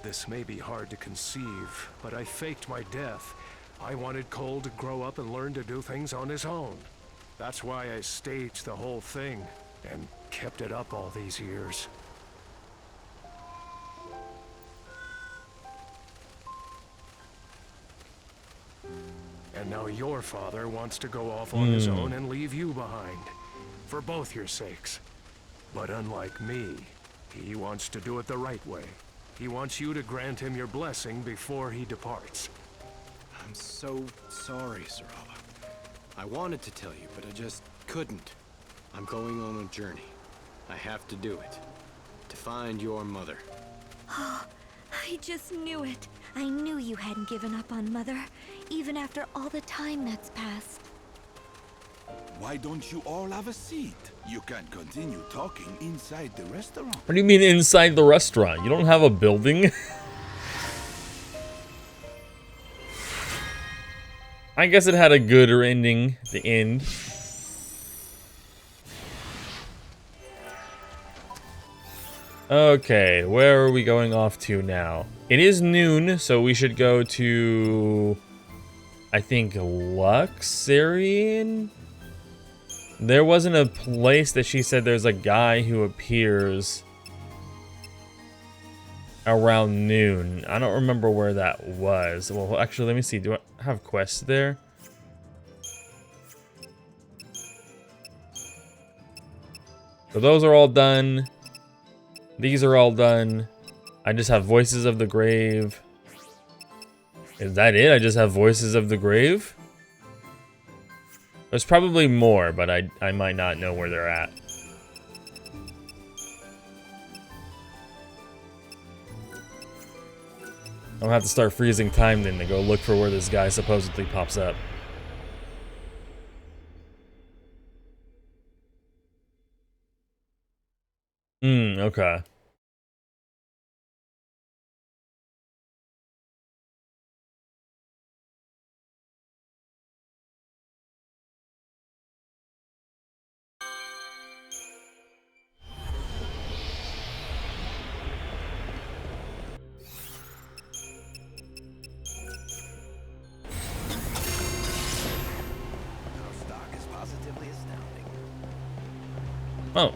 This may be hard to conceive, but I faked my death. I wanted Cole to grow up and learn to do things on his own. That's why I staged the whole thing, and kept it up all these years. And now your father wants to go off on his own and leave you behind. For both your sakes. But unlike me, he wants to do it the right way. He wants you to grant him your blessing before he departs. I'm so sorry, Sarala. I wanted to tell you, but I just couldn't. I'm going on a journey. I have to do it. To find your mother. Oh, I just knew it. I knew you hadn't given up on Mother, even after all the time that's passed. Why don't you all have a seat? You can't continue talking inside the restaurant. What do you mean inside the restaurant? You don't have a building? I guess it had a gooder ending at the end. Okay, where are we going off to now? It is noon, so we should go to, I think, Luxarian? There wasn't a place that she said there's a guy who appears around noon. I don't remember where that was. Well, actually, let me see. Do I have quests there? So those are all done. These are all done. I just have Voices of the Grave. Is that it? I just have Voices of the Grave? There's probably more, but I might not know where they're at. I'm gonna have to start freezing time then to go look for where this guy supposedly pops up. Okay. Our stock is positively astounding. Oh.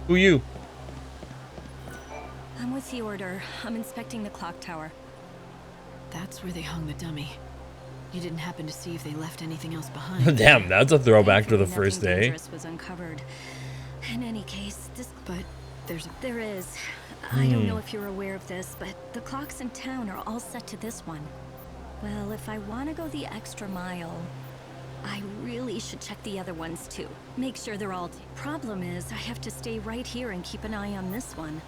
Who you? I'm with the Order. I'm inspecting the clock tower. That's where they hung the dummy. You didn't happen to see if they left anything else behind? Damn, that's a throwback to the Thankfully, first nothing day. dangerous was uncovered. In any case, But there is. I don't know if you're aware of this, but the clocks in town are all set to this one. Well, if I want to go the extra mile, I really should check the other ones too. Make sure they're all... Problem is, I have to stay right here and keep an eye on this one.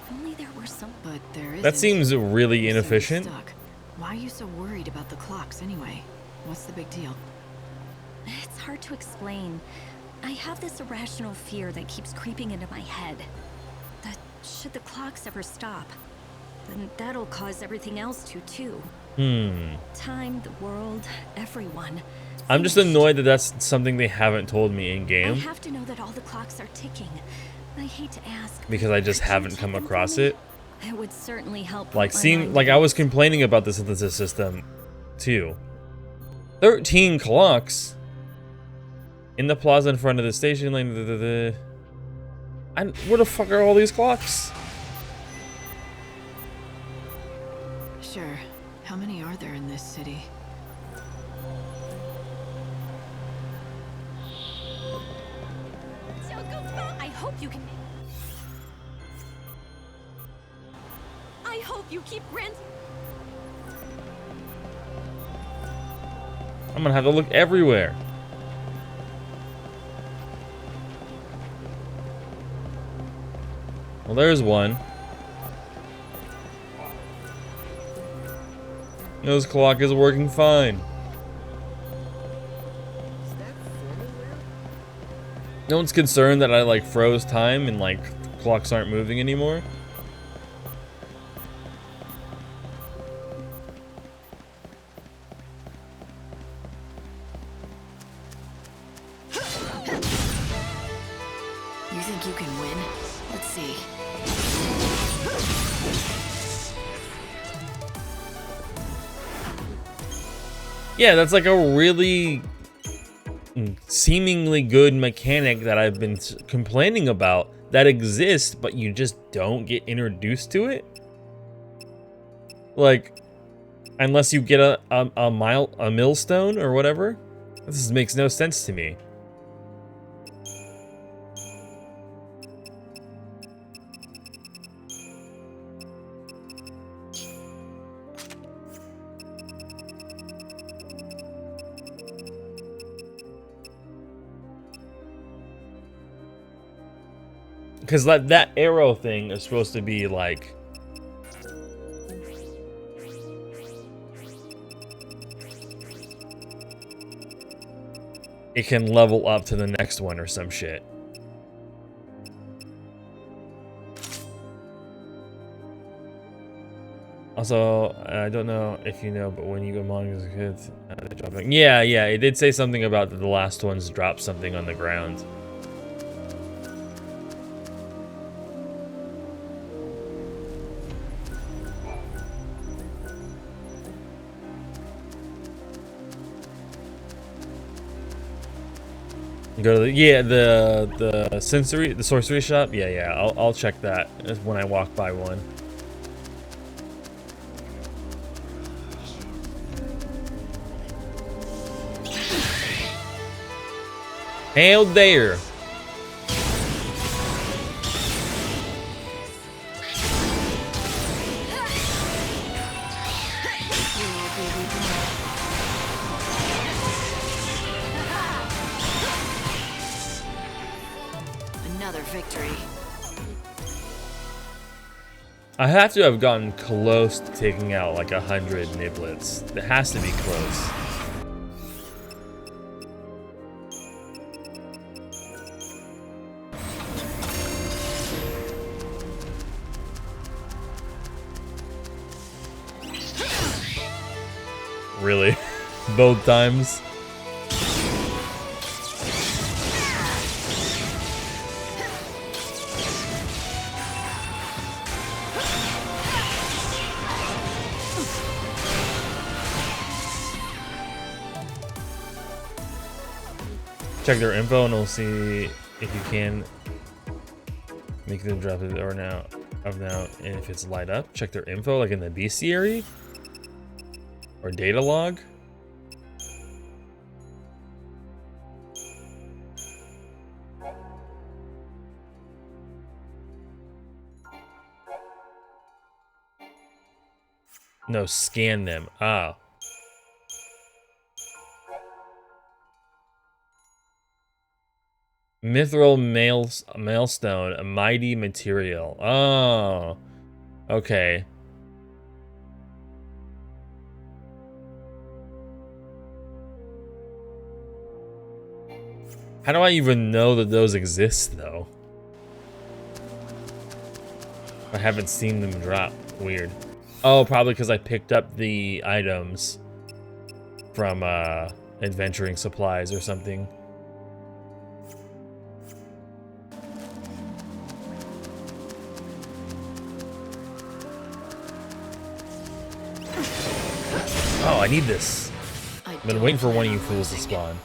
If only there were some... But there isn't. That seems really You're so inefficient. stuck. Why are you so worried about the clocks anyway? What's the big deal? It's hard to explain. I have this irrational fear that keeps creeping into my head. That should the clocks ever stop, then that'll cause everything else to too. Time, the world, everyone. I'm just annoyed that that's something they haven't told me in I game have to know that all the clocks are ticking. I hate to ask, because I just could you haven't check come them for across me? it. It would certainly help. Like, put my seem mind like at I was ease. complaining about the synthesis system too. 13 clocks in the plaza in front of the station lane. Where the fuck are all these clocks? Sure. How many are there in this city? I hope you can. I hope you keep Grant. I'm gonna have to look everywhere. Well, there's one. This clock is working fine. No one's concerned that I like froze time and like clocks aren't moving anymore. You think you can win? Let's see. Yeah, that's like a really seemingly good mechanic that I've been complaining about that exists, but you just don't get introduced to it. Like, unless you get a millstone or whatever. This makes no sense to me. Because that arrow thing is supposed to be like... it can level up to the next one or some shit. Also, I don't know if you know, but when you go among as a kid, they drop it. Yeah, it did say something about the last ones drop something on the ground. Go to the sorcery shop. Yeah. I'll check that when I walk by one. Hail there. Another victory. I have to have gotten close to taking out like 100 niblets. It has to be close. Really? Both times? Check their info and we'll see if you can make them drop it or now and if it's light up. Check their info like in the bestiary or data log. No, scan them. Ah. Mithril mailstone, a mighty material. Oh. Okay. How do I even know that those exist, though? I haven't seen them drop. Weird. Oh, probably because I picked up the items from adventuring supplies or something. Oh, I need this. I've been waiting for one of you fools to spawn.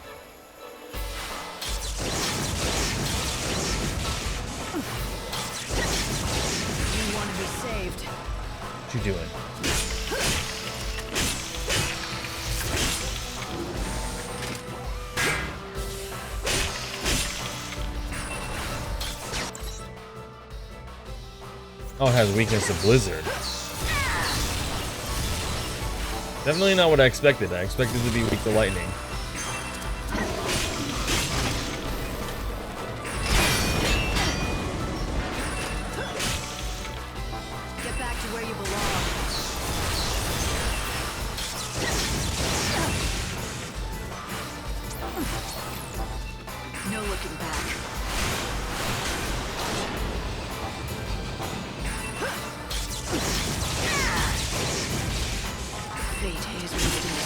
You want to be saved. What you doing? Oh, it has weakness to Blizzard. Definitely not what I expected. I expected it to be weak to lightning. Get back to where you belong. No looking back. Fate is what it is.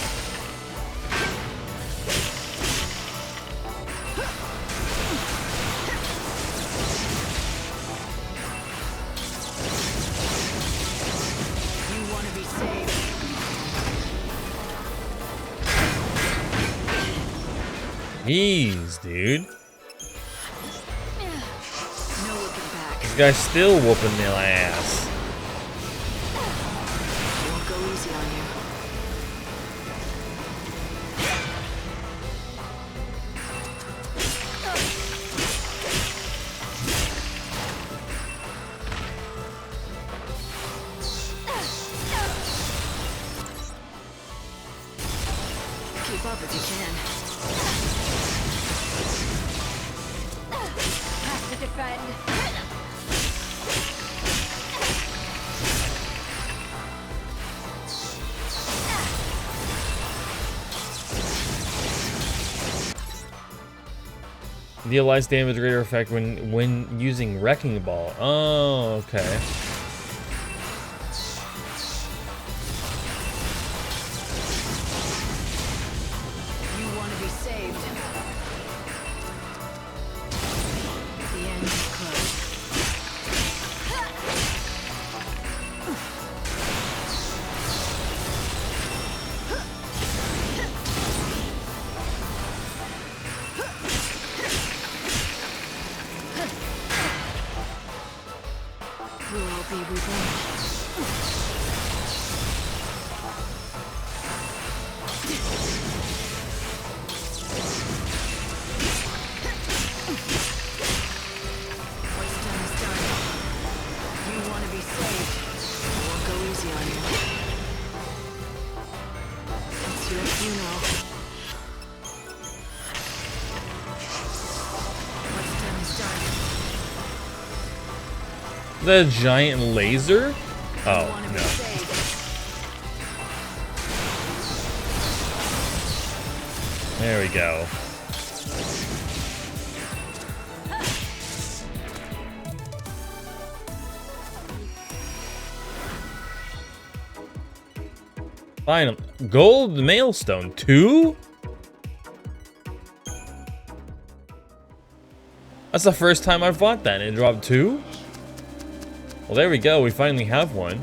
You want to be saved. Jeez, dude. No looking back. This guy's still whooping their ass. Won't go easy on you. Keep up if you can. Have to defend. Dealize damage greater effect when using Wrecking Ball. Oh, okay. You want to be saved. The end is close. We'll all be reborn. What's done is done. You want to be saved. I won't go easy on you. It's your funeral. What's done is done. The giant laser? Oh, Want to be no. saved. There we go. Final gold mailstone 2? That's the first time I've bought that and it dropped 2? Well, there we go. We finally have one.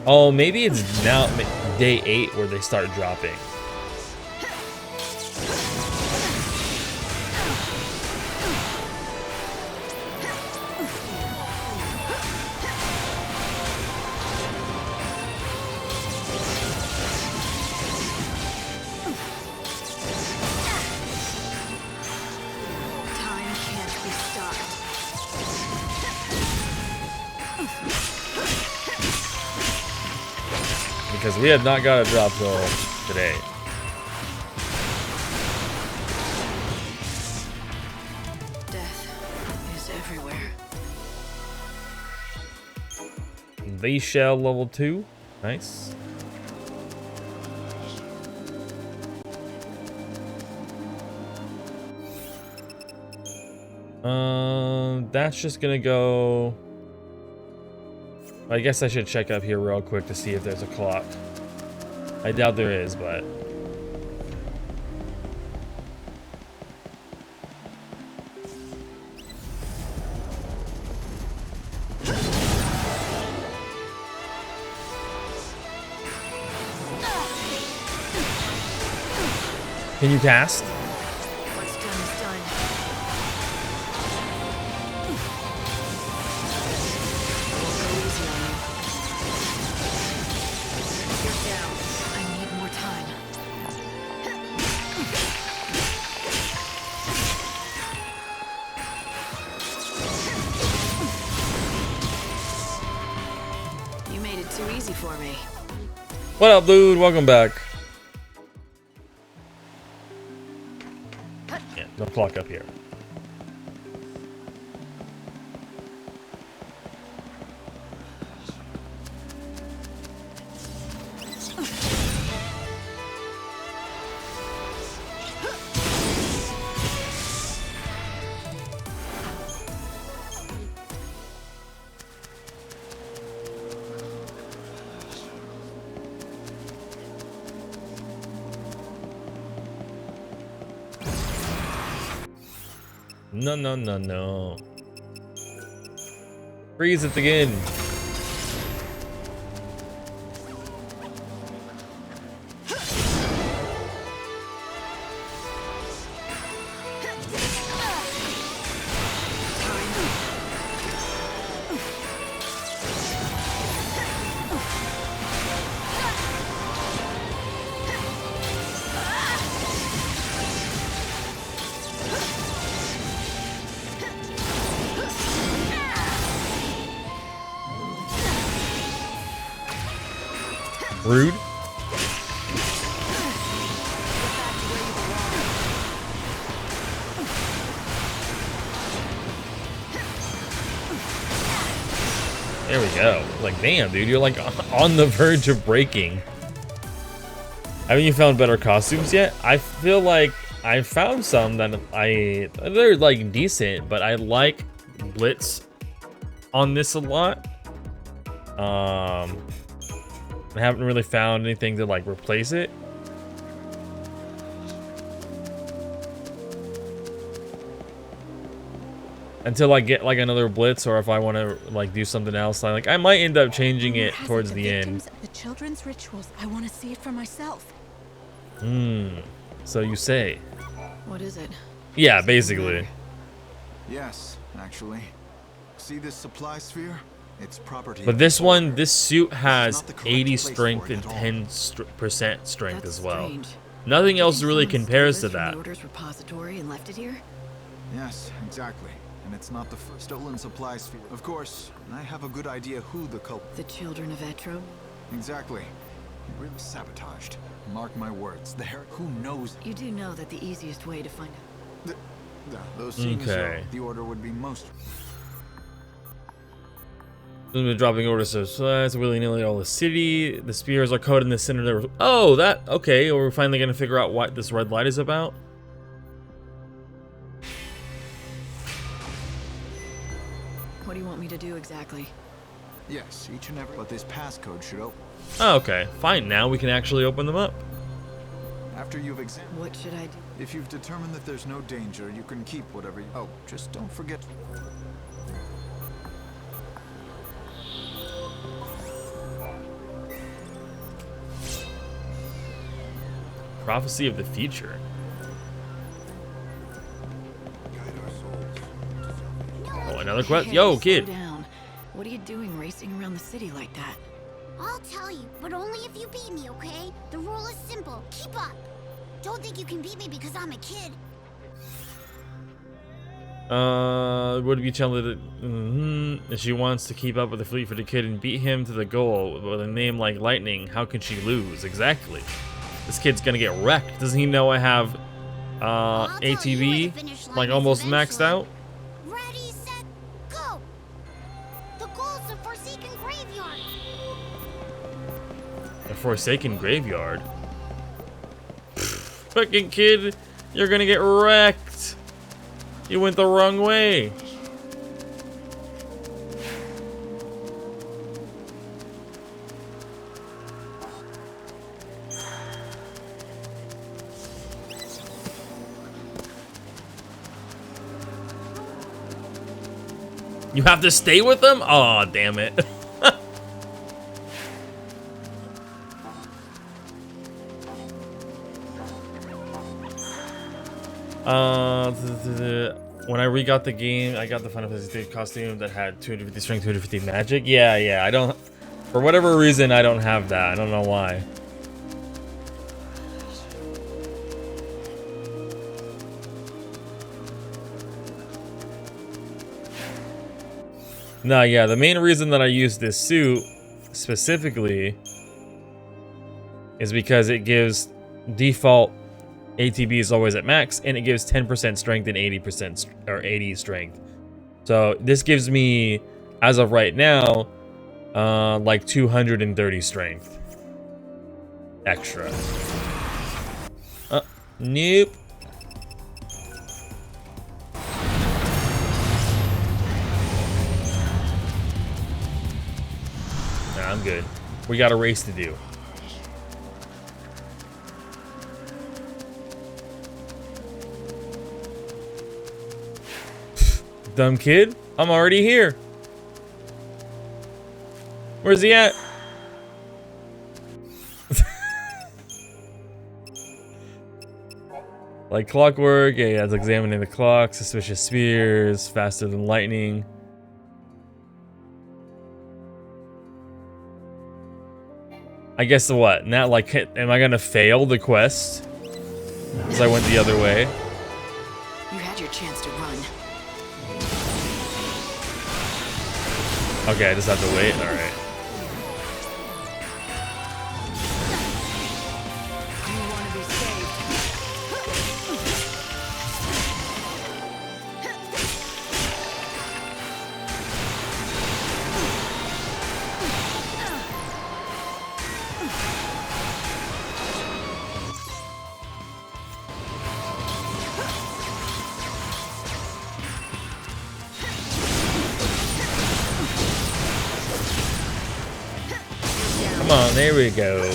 Oh, maybe it's now day 8 where they start dropping. Time can't because we have not got a drop till today. Death is everywhere. The shell level 2. Nice. That's just gonna go. I guess I should check up here real quick to see if there's a clock. I doubt there is, but. Can you cast? What's done is done. Go easy on you. You're down. I need more time. You made it too easy for me. What up, dude? Welcome back. Yeah, no clock up here. No, no, no, no. Freeze it again. Rude. There we go. Like, damn, dude, you're like on the verge of breaking. Haven't you found better costumes yet? I feel like I found some that they're like decent, but I like Blitz on this a lot. I haven't really found anything to like replace it. Until I get like another Blitz, or if I want to like do something else, I might end up changing it towards the end. The children's rituals. I want to see it for myself. So you say. What is it? Yeah, basically. Yes, actually. See this supply sphere? It's property. But this one, this suit has 80 strength and 10% strength as well. Strange. Nothing else really Someone compares to stole this from that. the Order's repository and left it here? Yes, exactly. And it's not the first stolen supply sphere. Of course, I have a good idea who the culprit. The children of Etro? Exactly. Really sabotaged. Mark my words. Who knows? You do know that the easiest way to find out. Those seeing as Okay. though the order would be most. Been dropping orders so it's willy-nilly all the city. The spears are coded in the center there. Oh, that okay. We're finally gonna figure out what this red light is about. What do you want me to do exactly? Yes, each and every. But this passcode should open. Oh, okay, fine. Now we can actually open them up. After you've examined. What should I do? If you've determined that there's no danger, you can keep whatever you. Oh, just don't forget. Prophecy of the future. Oh, another quest. Hey, Yo, slow kid. down. What are you doing racing around the city like that? I'll tell you, but only if you beat me, okay? The rule is simple. Keep up. Don't think you can beat me because I'm a kid. Would be challenged. If she wants to keep up with the fleet for the kid and beat him to the goal with a name like Lightning, how can she lose? Exactly. This kid's gonna get wrecked. Doesn't he know I have ATV like almost maxed out? Ready, set, go! The goal's the Forsaken Graveyard. The Forsaken Graveyard? Fucking kid, you're gonna get wrecked. You went the wrong way. You have to stay with them? Oh, damn it. When I re-got the game, I got the Final Fantasy III costume that had 250 strength, 250 magic. Yeah, I don't... For whatever reason, I don't have that. I don't know why. No, yeah, the main reason that I use this suit specifically is because it gives default ATB is always at max, and it gives 10% strength and 80% or 80 strength. So this gives me, as of right now, like 230 strength extra. Nope. Nah, I'm good. We got a race to do. Dumb kid, I'm already here. Where's he at? Like clockwork, yeah, it's examining the clock, suspicious spheres, faster than lightning. I guess what? Now, like, am I gonna fail the quest? Because I went the other way. You had your chance to run. Okay, I just have to wait. All right. Do you want to be saved? Come on, there we go.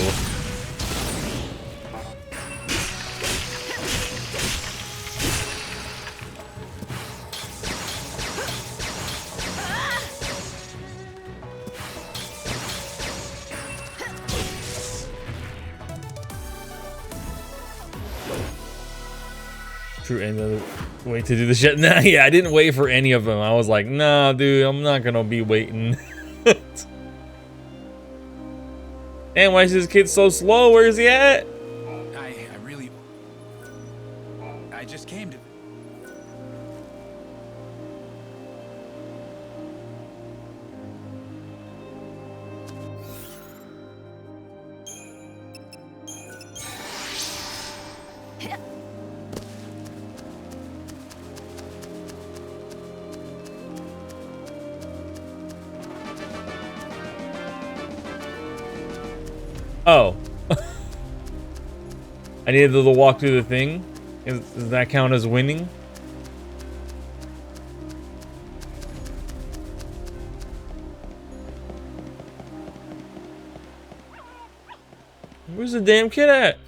True end of the wait to do the shit. Nah, yeah, I didn't wait for any of them. I was like, nah, dude, I'm not gonna be waiting. And why is this kid so slow? Where is he at? I just came to... Oh. I needed to walk through the thing. Does that count as winning? Where's the damn kid at?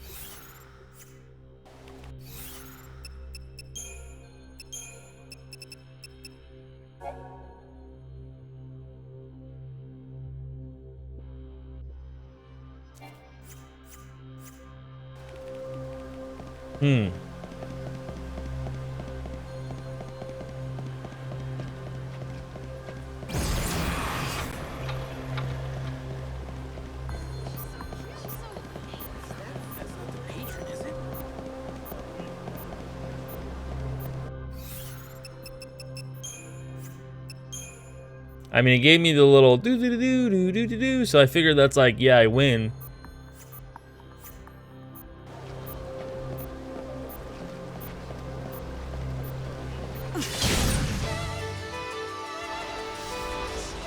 I mean, it gave me the little do do do do do do do, so I figured that's like, yeah, I win.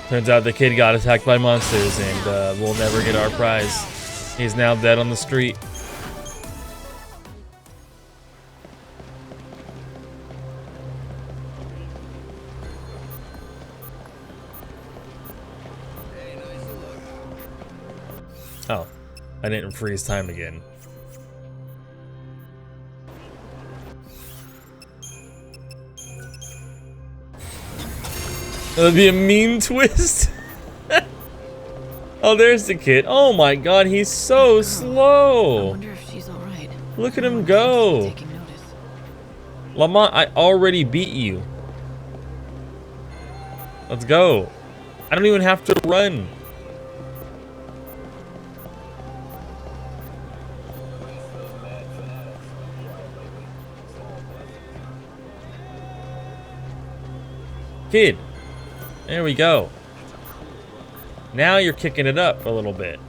Turns out the kid got attacked by monsters, and we'll never get our prize. He's now dead on the street. Oh, I didn't freeze time again. That'd be a mean twist. Oh, there's the kid. Oh my god, he's so slow. I wonder if she's all right. Look at him go. Lamont, I already beat you. Let's go. I don't even have to run. Kid. There we go. Now you're kicking it up a little bit.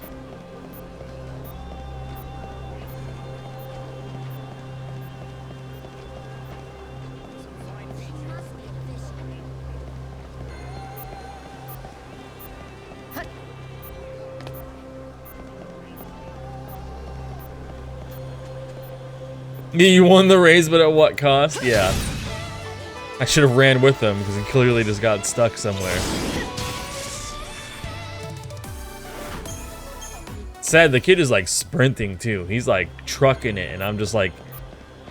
You won the race, but at what cost? Yeah. I should have ran with him because he clearly just got stuck somewhere. Sad, the kid is like sprinting too. He's like trucking it, and I'm just like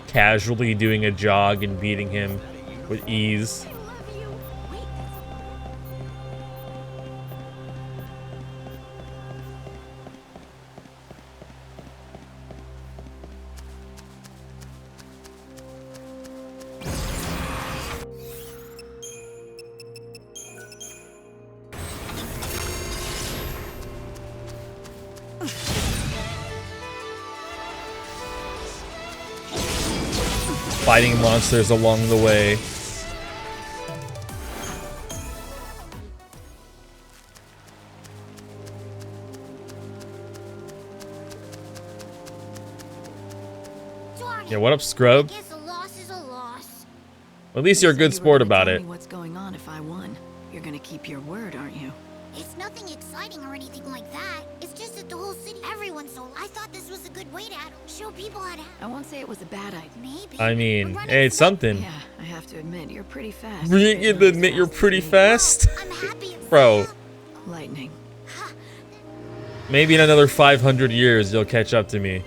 casually doing a jog and beating him with ease. Fighting monsters along the way. Yeah, what up, scrub? I guess a loss is a loss. At least you're a good sport about it. What's going on if I won? You're gonna keep your word, aren't you? It's nothing exciting or anything like that. It's just that the whole city, everyone's so. I thought this was a good way to show people how to. I won't say it was a bad idea. Maybe. I mean, hey, it's something. Yeah, I have to admit, you're pretty fast. You get to admit you're pretty fast? I'm happy. Bro. Lightning. Maybe in another 500 years you'll catch up to me.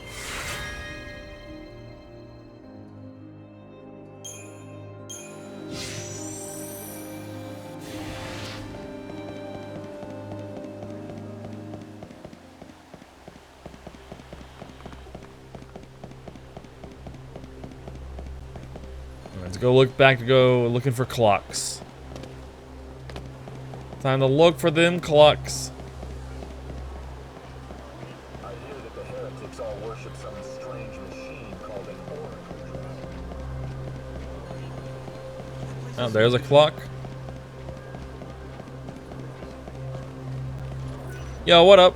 Let's go looking for clocks. Time to look for them clocks. I hear that the heretics all worship some strange machine called an oracle. Oh, there's a clock. Yo, what up?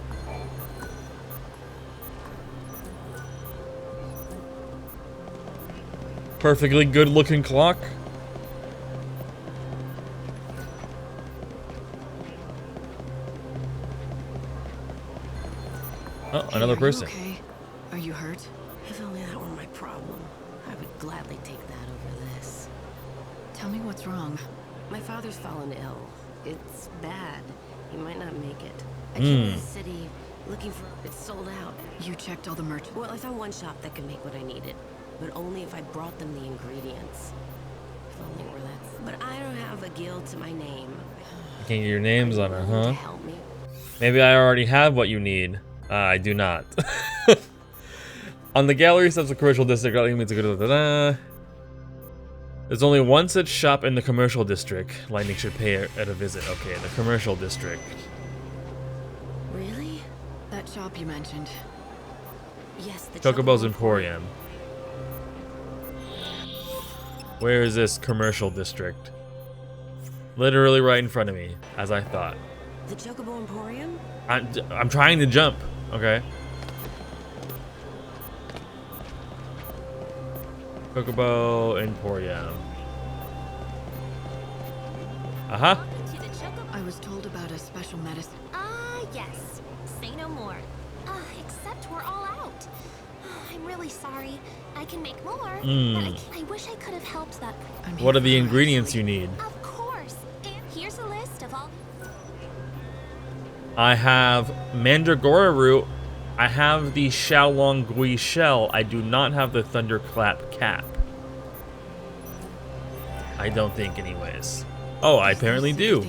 Perfectly good looking clock. Oh, another person. Okay. Are you hurt? If only that were my problem, I would gladly take that over this. Tell me what's wrong. My father's fallen ill. It's bad. He might not make it. I came to the city looking for. It's sold out. You checked all the merchants? Well, I found one shop that could make what I needed, but only if I brought them the ingredients. If only it were that. But I don't have a guild to my name. You can't get your names on it, huh? To help me. Maybe I already have what you need. I do not. On the gallery steps of commercial district, there's only one such shop in the commercial district. Lightning should pay it a visit. Okay, the commercial district. Really? That shop you mentioned. Yes, the Chocobo's Emporium. Where is this commercial district? Literally right in front of me, as I thought. The Chocobo Emporium? I'm trying to jump. Okay. Chocobo Emporium. Uh-huh. I was told about a special medicine. Yes. Say no more. Except we're all out. I'm really sorry. I can make more, but I wish I could have helped that. What are the ingredients you need? Of course. And here's a list of all. I have Mandragora root. I have the Xiaolong Gui shell. I do not have the Thunderclap cap. I don't think, anyways. Oh, I apparently do.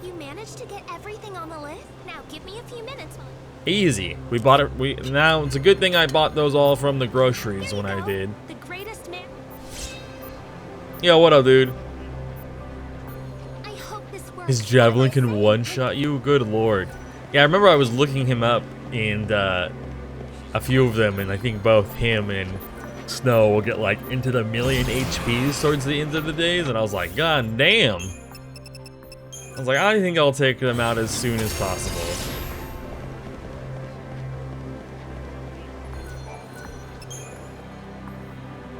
You managed to get everything on the list? Now give me a few minutes. Easy. We bought it. Now it's a good thing I bought those all from the groceries when I did. The greatest man. Yo, what up, dude? I hope this works. His javelin can one-shot you? Good lord. Yeah, I remember I was looking him up, and a few of them, and I think both him and Snow will get like into the million HPs towards the end of the days, and I was like, god damn. I was like, I think I'll take them out as soon as possible.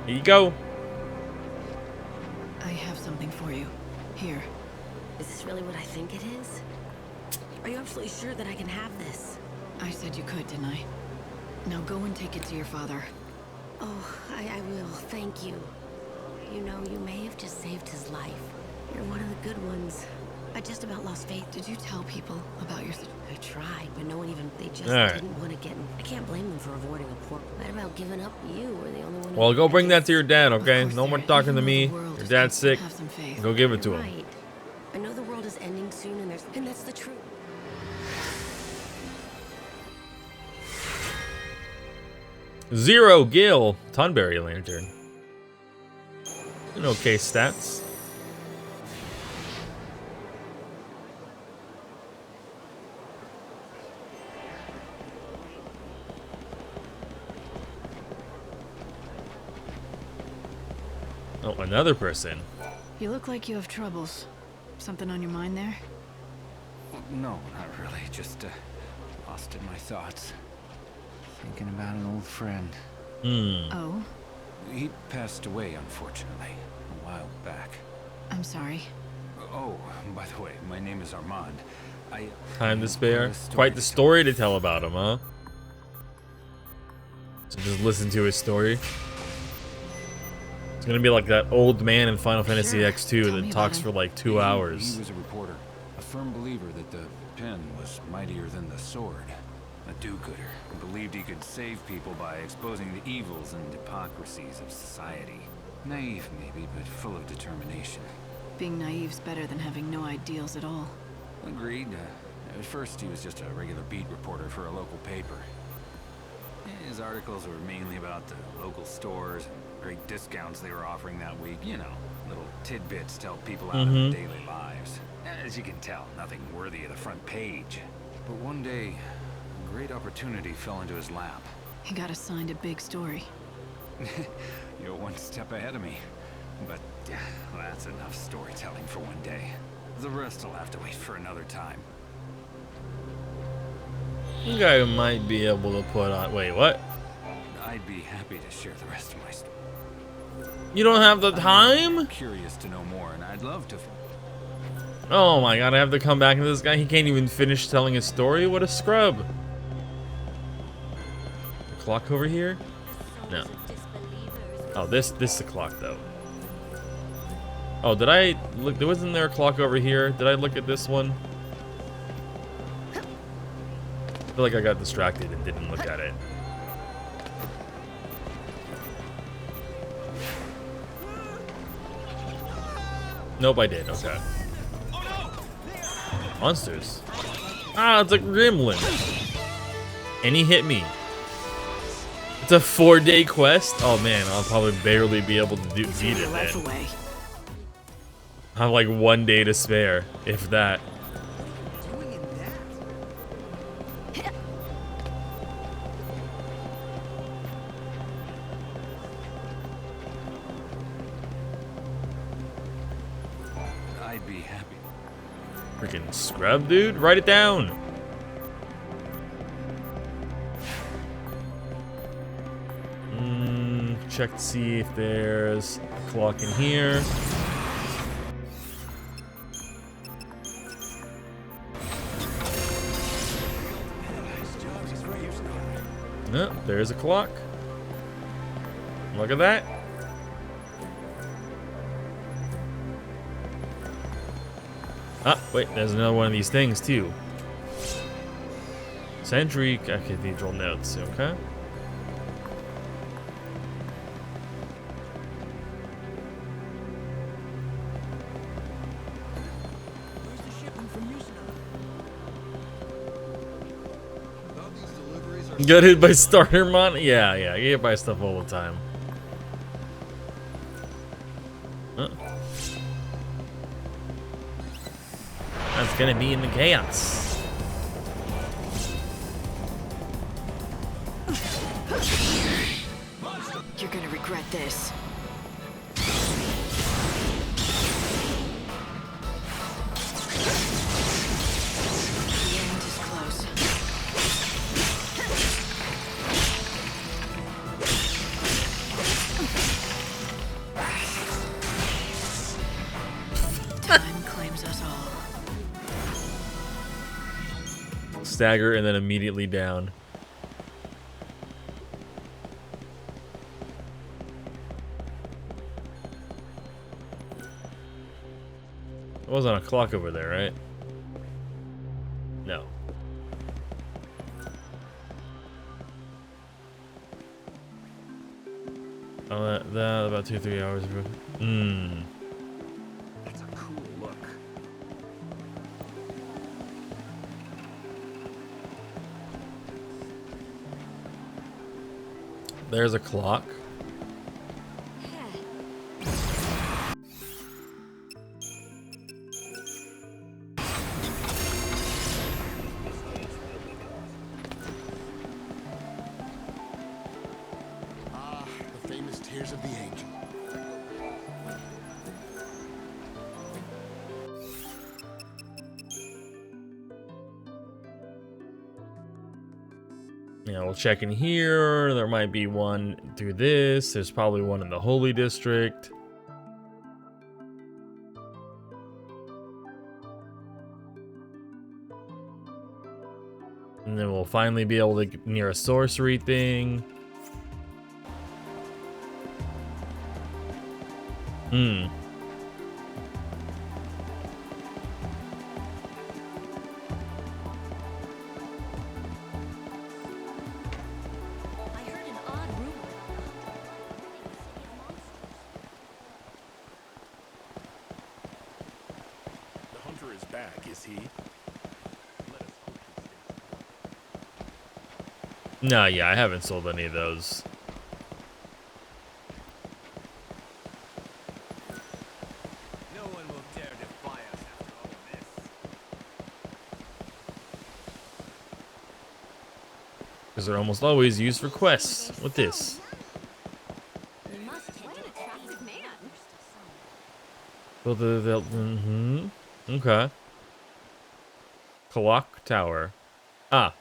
Here you go. I have something for you. Here. Is this really what I think it is? Are you absolutely sure that I can have this? I said you could, didn't I? Now go and take it to your father. Oh, I will. Thank you. You know, you may have just saved his life. You're one of the good ones. I just about lost faith. Did you tell people about your situation? I tried, but no one even, they just Alright. didn't want to get in. I can't blame them for avoiding a port. What about giving up? You were the only one who... Well, go bring that to your dad, okay? No more talking to me. Your dad's sick. Have some faith. Go give it to You're him. right. I know the world is ending soon, and that's the truth. Zero Gil. Tonberry Lantern. An okay stats. Oh, another person. You look like you have troubles. Something on your mind there? No, not really. Just lost in my thoughts. Thinking about an old friend. Oh? He passed away, unfortunately, a while back. I'm sorry. Oh, by the way, my name is Armand. Time to spare. Quite the story to tell about him, huh? So just listen to his story. It's gonna be like that old man in Final Fantasy XII that talks for like 2 hours. He was a reporter, a firm believer that the pen was mightier than the sword. A do-gooder who believed he could save people by exposing the evils and hypocrisies of society. Naive, maybe, but full of determination. Being naive's better than having no ideals at all. Agreed. At first, he was just a regular beat reporter for a local paper. His articles were mainly about the local stores and great discounts they were offering that week. You know, little tidbits to help people out in their daily lives. As you can tell, nothing worthy of the front page. But one day, a great opportunity fell into his lap. He got assigned a big story. You're one step ahead of me. But that's enough storytelling for one day. The rest will have to wait for another time. I think I might be able to put on... Wait, what? I'd be happy to share the rest of my story. You don't have the time? I'm curious to know more, and I'd love to... Oh my god, I have to come back to this guy. He can't even finish telling his story? What a scrub. The clock over here? No. Oh, this is the clock, though. Oh, did I look? Wasn't there a clock over here? Did I look at this one? I feel like I got distracted and didn't look at it. Nope, I did. Okay. Monsters. Ah, it's a gremlin. And he hit me. It's a 4-day quest? Oh man, I'll probably barely be able to beat it, man. I have like 1 day to spare, if that. I'd be happy. Freaking scrub, dude. Write it down. Check to see if there's a clock in here. No, there's a clock. Look at that. Ah, wait, there's another one of these things too. Century Cathedral notes, okay. Got hit by starter mon? Yeah, you get hit by stuff all the time. Huh. That's gonna be in the chaos. You're gonna regret this. The end is close. Time claims us all. Stagger and then immediately down. There wasn't a clock over there, right? No. Oh, that about 2-3 hours ago. That's a cool look. There's a clock. The famous tears of the angel. Yeah, we'll check in here. There might be one through this. There's probably one in the Holy District. And then we'll finally be able to get near a sorcery thing. The hunter is back, is he? No, yeah, I haven't sold any of those. No one will dare defy us after all of this. Because they're almost always used for quests. With this. Well, okay. Clock tower. Ah.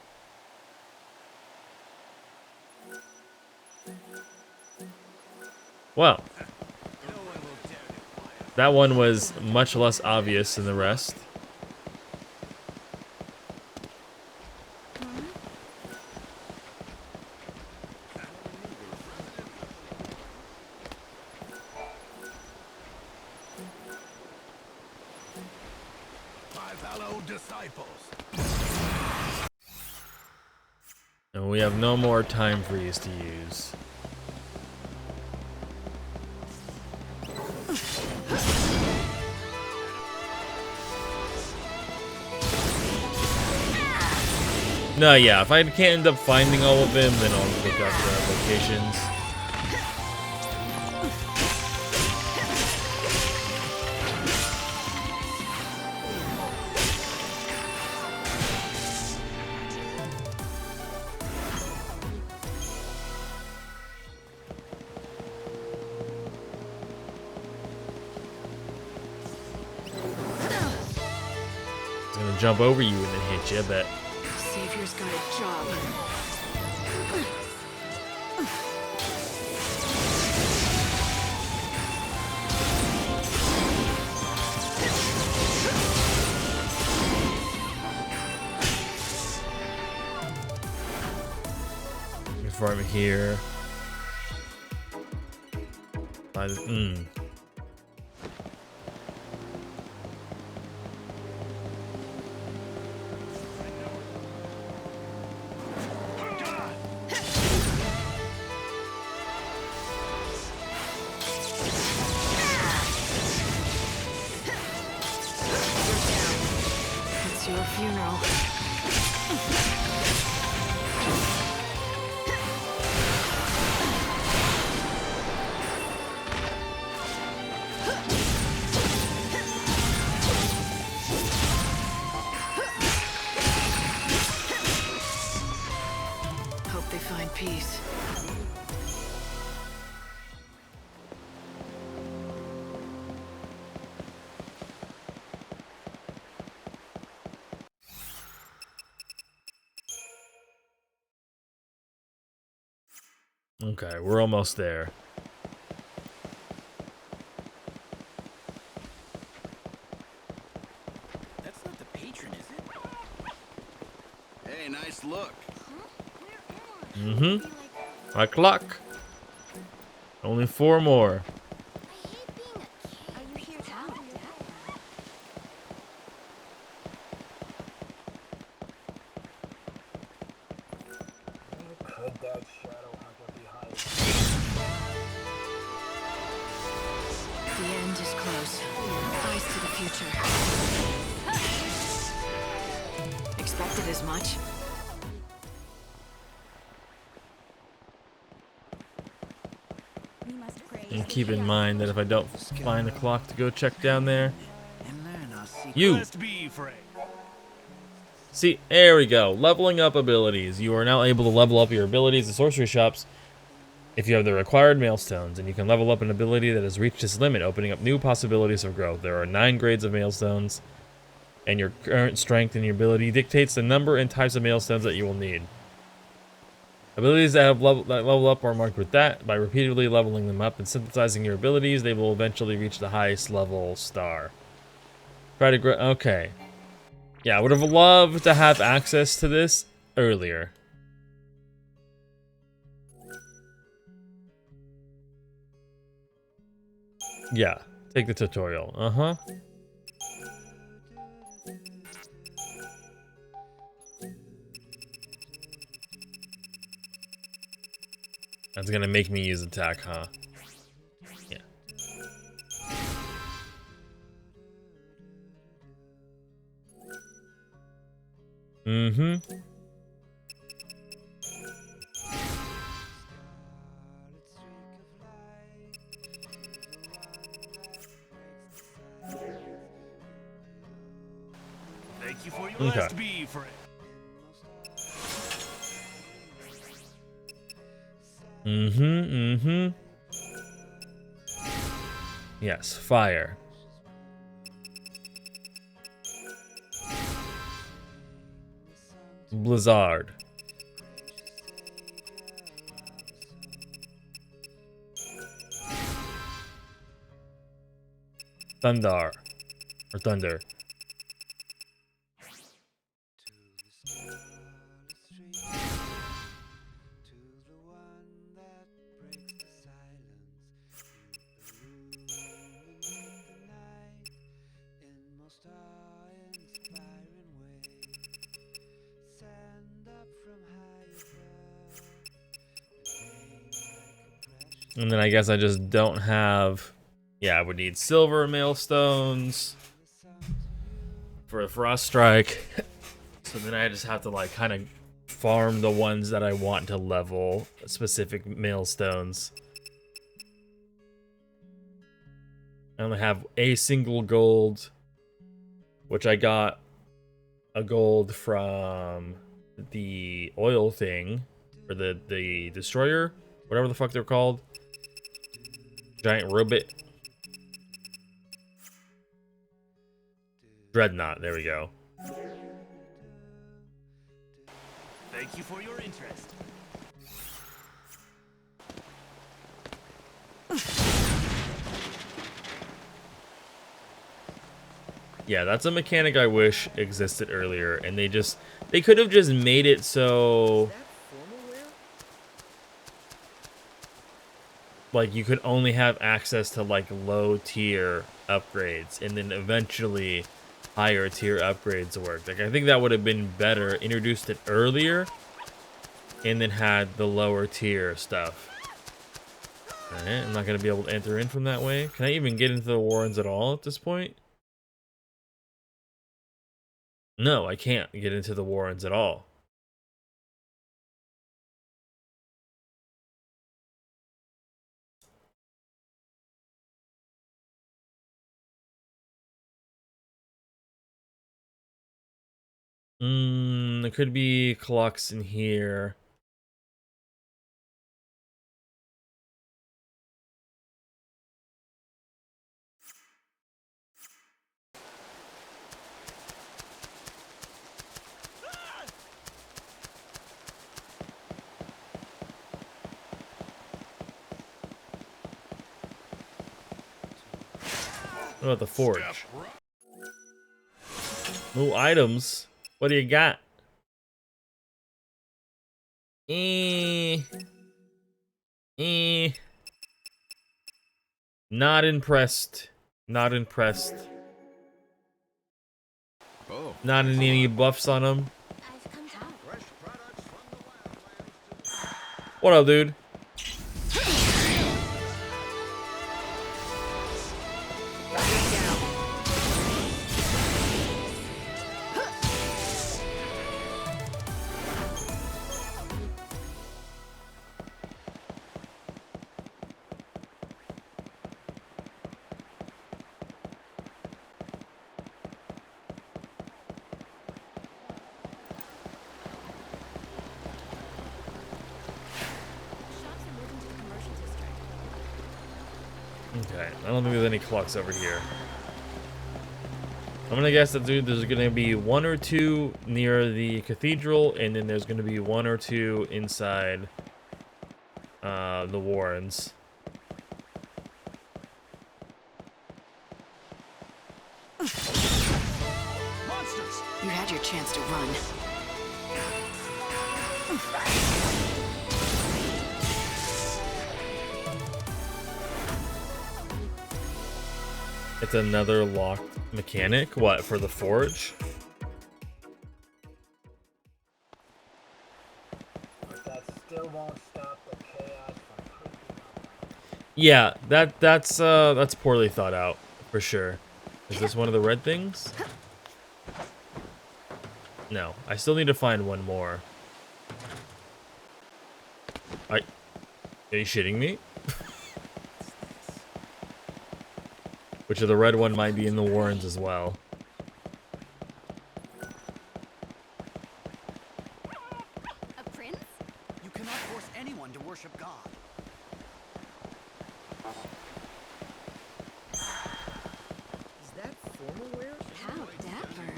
Well. That one was much less obvious than the rest. My fellow disciples. And we have no more time freeze to use. No, yeah, if I can't end up finding all of them, then I'll look up the locations. gonna jump over you and then hit you, but... Savior's got a job. From here. It's your funeral. Hope they find peace. Okay, we're almost there. That's not the patron, is it? Hey, nice look. Mm-hmm. My clock. Only 4 more. Could that shadow hunter be hiding? The end is close. Eyes to the future. Expected as much. And keep in mind that if I don't find the clock to go check down there, you. See, there we go. Leveling up abilities. You are now able to level up your abilities at sorcery shops if you have the required mailstones, and you can level up an ability that has reached its limit, opening up new possibilities of growth. There are 9 grades of mailstones, and your current strength in your ability dictates the number and types of mailstones that you will need. Abilities that level up are marked with that. By repeatedly leveling them up and synthesizing your abilities, they will eventually reach the highest level star. Try to grow. Okay. Yeah, I would have loved to have access to this earlier. Yeah, take the tutorial. Uh-huh. That's gonna make me use attack, huh? Yeah. Mm-hmm. Thank you for your Okay. last bee, friend. Mm-hmm. Yes, fire. Blizzard. Thunder. Or thunder. And then I guess I just don't have... Yeah, I would need silver mailstones for a frost strike. So then I just have to like kind of farm the ones that I want to level specific mailstones. I only have a single gold, which I got a gold from the oil thing, or the destroyer, whatever the fuck they're called. Giant robot. Dreadnought, there we go. Thank you for your interest. Yeah, that's a mechanic I wish existed earlier, and they could have just made it so like you could only have access to like low tier upgrades, and then eventually higher tier upgrades worked. Like I think that would have been better. Introduced it earlier, and then had the lower tier stuff. Alright, I'm not gonna be able to enter in from that way. Can I even get into the Warrens at all at this point? No, I can't get into the Warrens at all. There could be clocks in here. What about the forge? No items. What do you got? Not impressed. Not impressed. Oh. Not any buffs on him. What up, dude? Okay, I don't think there's any clocks over here. I'm gonna guess that, dude, there's gonna be one or two near the cathedral, and then there's gonna be one or two inside the Warrens. Monsters! You had your chance to run. It's another locked mechanic. What, for the forge? But that still won't stop the chaos from creeping up. Yeah, that's poorly thought out for sure. Is this one of the red things? No, I still need to find one more. Are you shitting me? Which of the red one might be in the Warrens as well. A prince? You cannot force anyone to worship God. Is that formal wear? How dapper.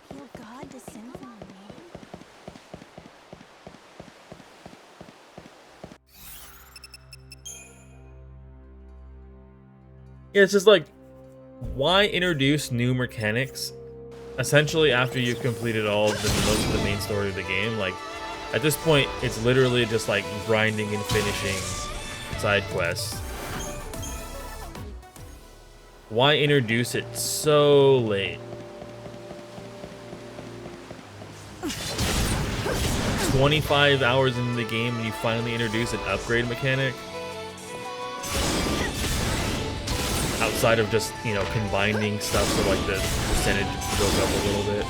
Feel God descend from me. Yeah, it's just like, why introduce new mechanics essentially after you've completed all of most of the main story of the game? Like, at this point, it's literally just like grinding and finishing side quests. Why introduce it so late? 25 hours into the game and you finally introduce an upgrade mechanic? Outside of just, you know, combining stuff so like the percentage goes up a little bit.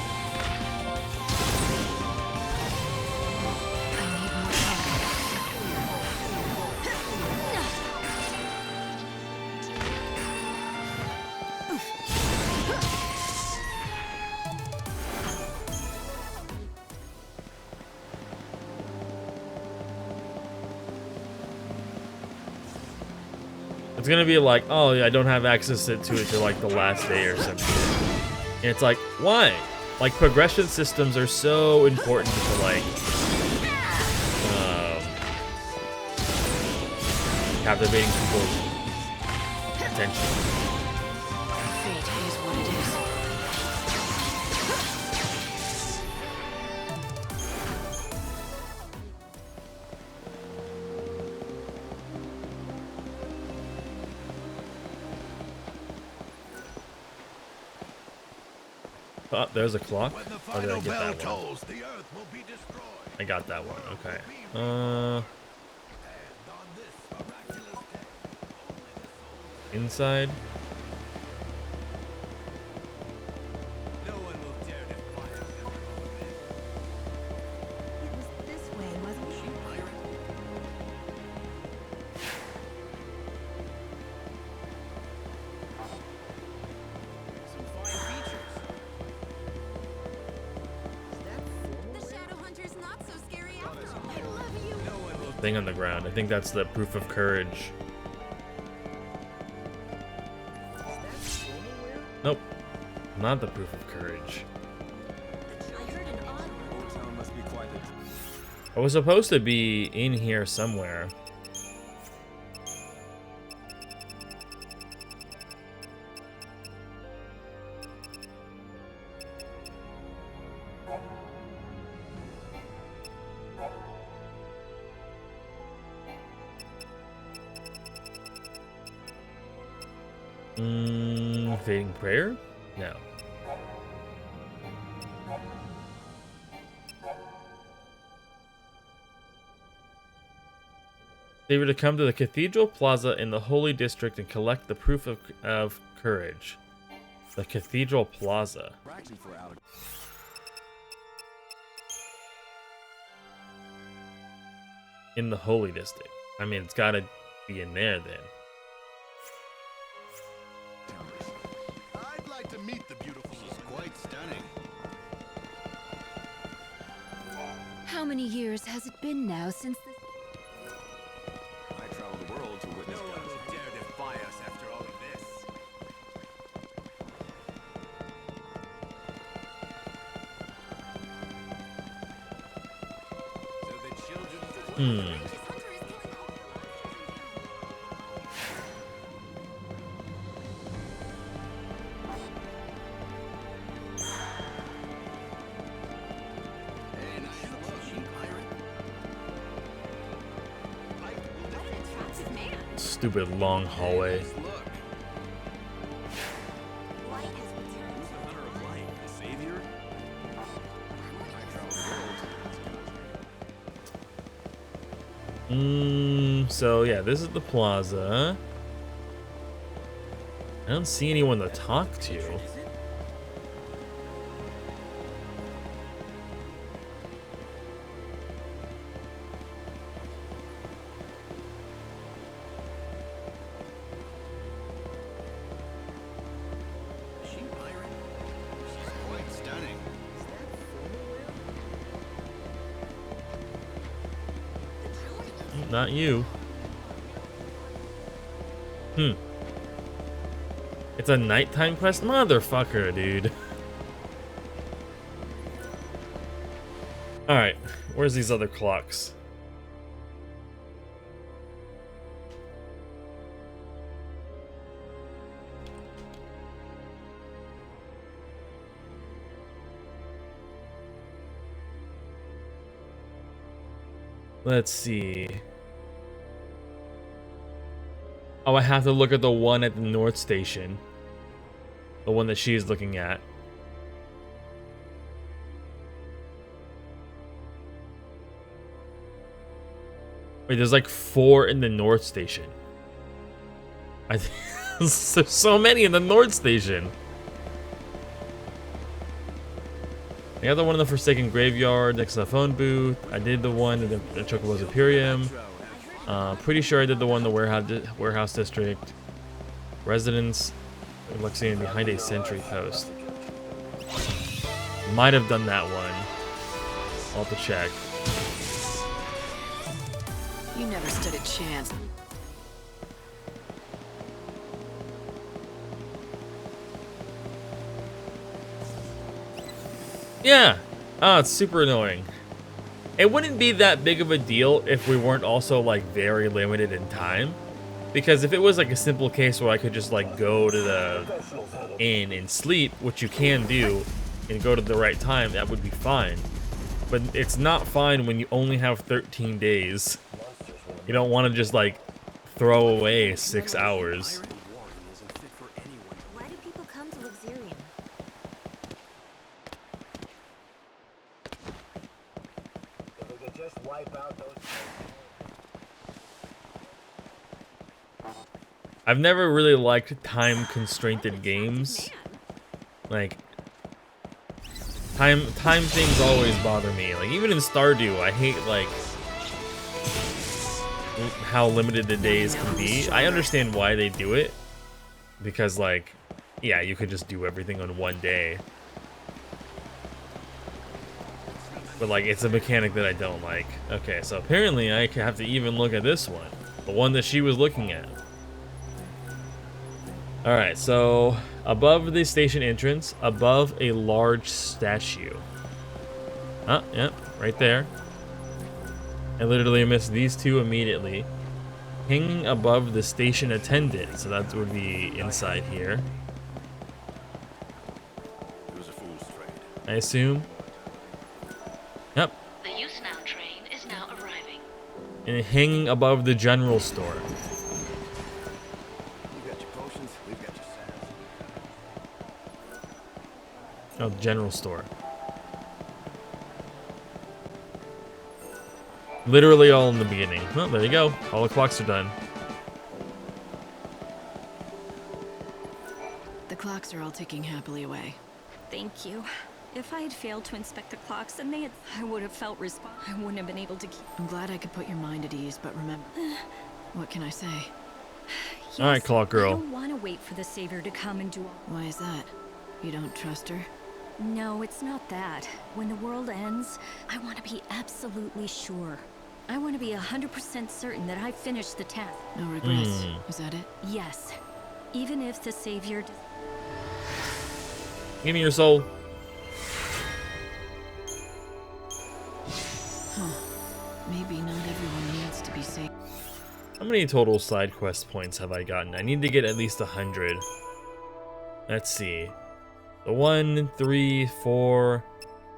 It's gonna be like, oh, yeah, I don't have access to it till like the last day or something. And it's like, why? Like, progression systems are so important to like captivating people's attention. Fate is what it is. Oh, there's a clock. Oh, did I get that one? I got that one. Okay. Inside. Thing on the ground. I think that's the proof of courage. Nope. Not the proof of courage. I was supposed to be in here somewhere. Fading prayer? No. They were to come to the Cathedral Plaza in the Holy District and collect the proof of courage. The Cathedral Plaza. In the Holy District. I mean, it's gotta be in there then. I'd like to meet the beautiful. She's quite stunning. How many years has it been now since this? I travel the world to witness. No one will dare defy us after all of this. So the children. Stupid long hallway. So yeah, this is the plaza. I don't see anyone to talk to. Not you. It's a nighttime quest? Motherfucker, dude. Alright, where's these other clocks? Let's see. Oh, I have to look at the one at the North Station. The one that she's looking at. Wait, there's like 4 in the North Station. There's so many in the North Station. I got the one in the Forsaken Graveyard next to the phone booth. I did the one in the Chocobo's Imperium. Pretty sure I did the one in the warehouse district. Residence in Lexington behind a sentry post. Might have done that one. I'll have to check. You never stood a chance. Yeah. Oh, it's super annoying. It wouldn't be that big of a deal if we weren't also like very limited in time. Because if it was like a simple case where I could just like go to the inn and sleep, which you can do, and go to the right time, that would be fine. But it's not fine when you only have 13 days. You don't want to just like throw away 6 hours. Why do people come to Luxurium? If we could just wipe out those... I've never really liked time-constrained games. Like, time things always bother me. Like, even in Stardew, I hate, like, how limited the days can be. I understand why they do it. Because, like, yeah, you could just do everything on one day. But, like, it's a mechanic that I don't like. Okay, so apparently I have to even look at this one. The one that she was looking at. Alright, so above the station entrance, above a large statue. Oh, yep, right there. I literally missed these two immediately. Hanging above the station attendant, so that would be inside here. It was a fool's trade. I assume. Yep. The Youth-Now train is now arriving. And hanging above the general store. Oh, general store. Literally all in the beginning. Well, there you go. All the clocks are done. The clocks are all ticking happily away. Thank you. If I had failed to inspect the clocks, then I would have felt I wouldn't have been able to keep... I'm glad I could put your mind at ease, but remember... What can I say? Yes, Alright, clock girl. I don't want to wait for the Savior to come and do all... Why is that? You don't trust her? No, it's not that. When the world ends, I want to be absolutely sure. I want to be 100% certain that I finished the task. No regrets. Is that it? Yes. Even if the Savior... Give me your soul. Huh. Maybe not everyone needs to be saved. How many total side quest points have I gotten? I need to get at least 100. Let's see. The 1, 3, 4,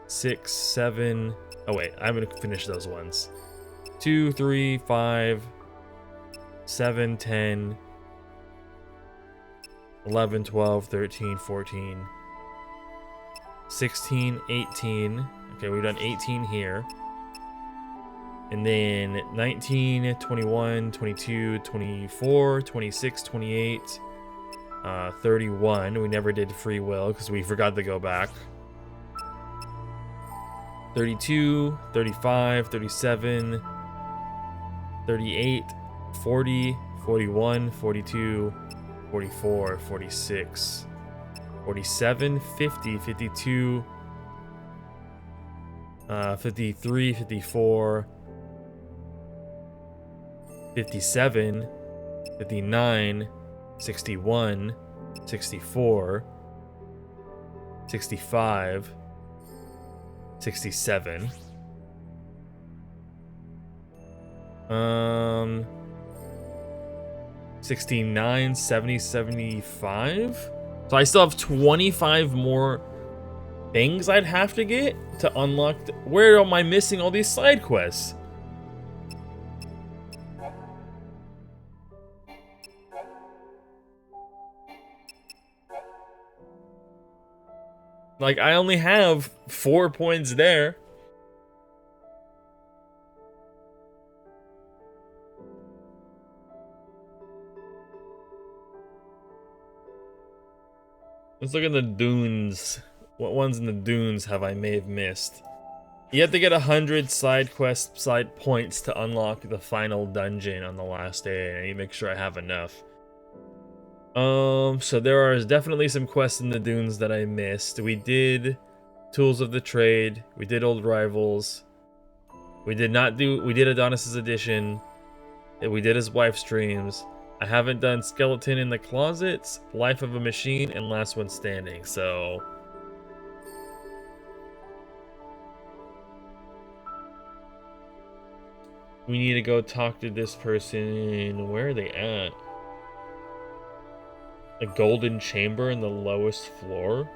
6, 7. Oh wait, I haven't finished those ones. 2, 3, 5, 7, 10, 11, 12, 13, 14, 16, 18. Okay, we've done 18 here. And then 19, 21, 22, 24, 26, 28. 31, we never did free will because we forgot to go back. 32, 35, 37, 38, 40, 41, 42, 44, 46, 47, 50, 52, 53, 54, 57, 59, 61, 64, 65, 67. 69, 70, 75. So I still have 25 more things I'd have to get to unlock. Where am I missing all these side quests? Like, I only have 4 points there. Let's look at the dunes. What ones in the dunes I may have missed? You have to get 100 side points to unlock the final dungeon on the last day. I need to make sure I have enough. So there are definitely some quests in the dunes that I missed. We did Tools of the Trade. We did Old Rivals. We did Adonis's Edition. We did his wife's dreams. I haven't done Skeleton in the Closets, Life of a Machine, and Last One Standing, so... We need to go talk to this person. Where are they at? A golden chamber in the lowest floor?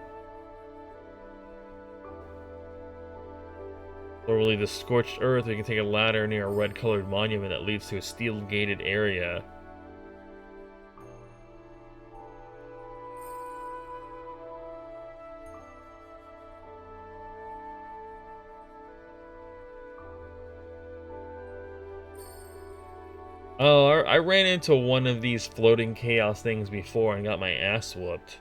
Literally the scorched earth. We can take a ladder near a red-colored monument that leads to a steel-gated area. Oh, I ran into one of these floating chaos things before and got my ass whooped.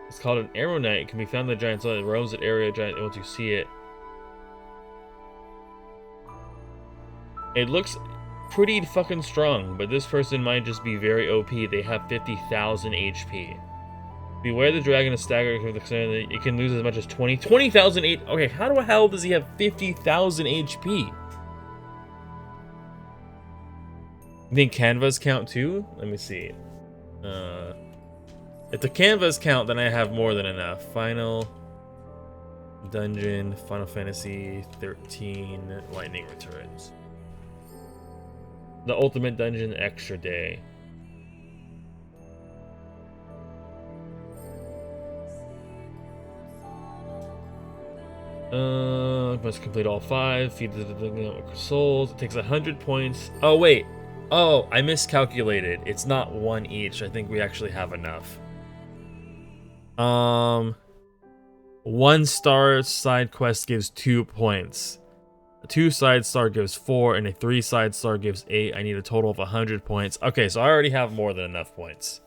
It's called an arrow knight. It can be found in the giant zone. It roams that area giant once you see it. It looks pretty fucking strong, but this person might just be very OP. They have 50,000 HP. Beware the dragon is staggered with the concern that it can lose as much as 20,000 HP. Okay, how the hell does he have 50,000 HP? You think canvas count too? Let me see. If the canvas count, then I have more than enough. Final dungeon, Final Fantasy 13, lightning returns. The ultimate dungeon, extra day. Must complete all 5. Feed the souls. It takes 100 points. Oh wait. Oh, I miscalculated. It's not 1 each. I think we actually have enough. 1 star side quest gives 2 points. A 2 side star gives 4, and a 3 side star gives 8. I need a total of 100 points. Okay, so I already have more than enough points.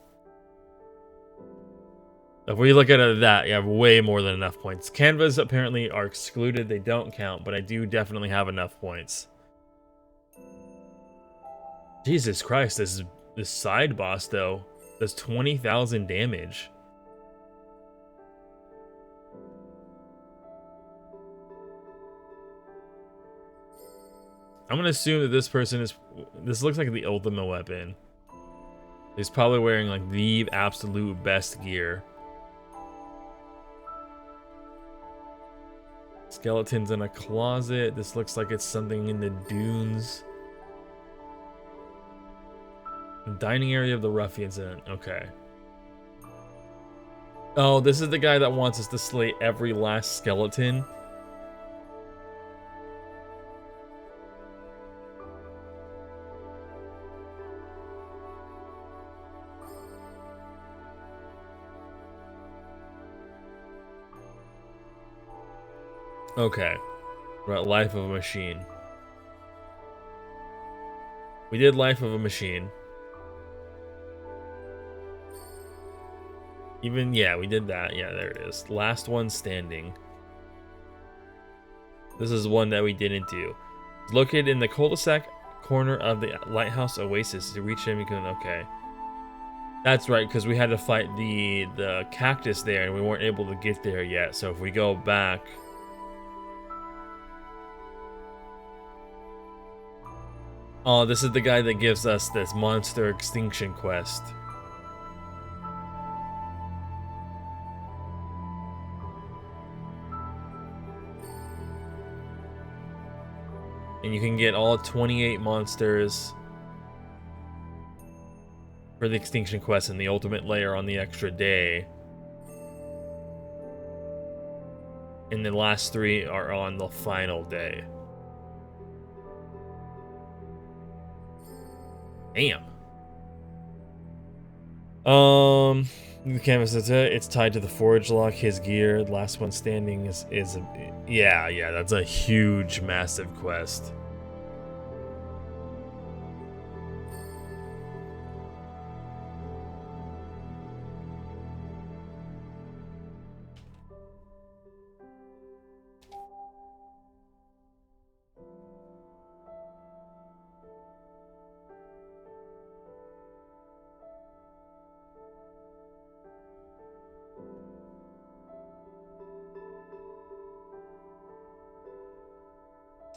If we look at it that, you have way more than enough points. Canvas apparently are excluded. They don't count, but I do definitely have enough points. Jesus Christ, this side boss, though, does 20,000 damage. I'm gonna assume that this person is... This looks like the ultimate weapon. He's probably wearing, like, the absolute best gear. Skeletons in a closet. This looks like it's something in the dunes. Dining area of the ruffians in. Okay. Oh, this is the guy that wants us to slay every last skeleton. Okay. Right, Life of a Machine. We did Life of a Machine. Even, yeah, we did that. Yeah, there it is. Last one standing. This is one that we didn't do. It's located in the cul-de-sac corner of the lighthouse oasis. To reach him, you can... Okay. That's right, because we had to fight the cactus there, and we weren't able to get there yet. So if we go back... Oh, this is the guy that gives us this monster extinction quest. And you can get all 28 monsters for the extinction quest and the ultimate layer on the extra day. And the last 3 are on the final day. Damn. The canvas is it. It's tied to the forge lock. His gear, last one standing is yeah, that's a huge, massive quest.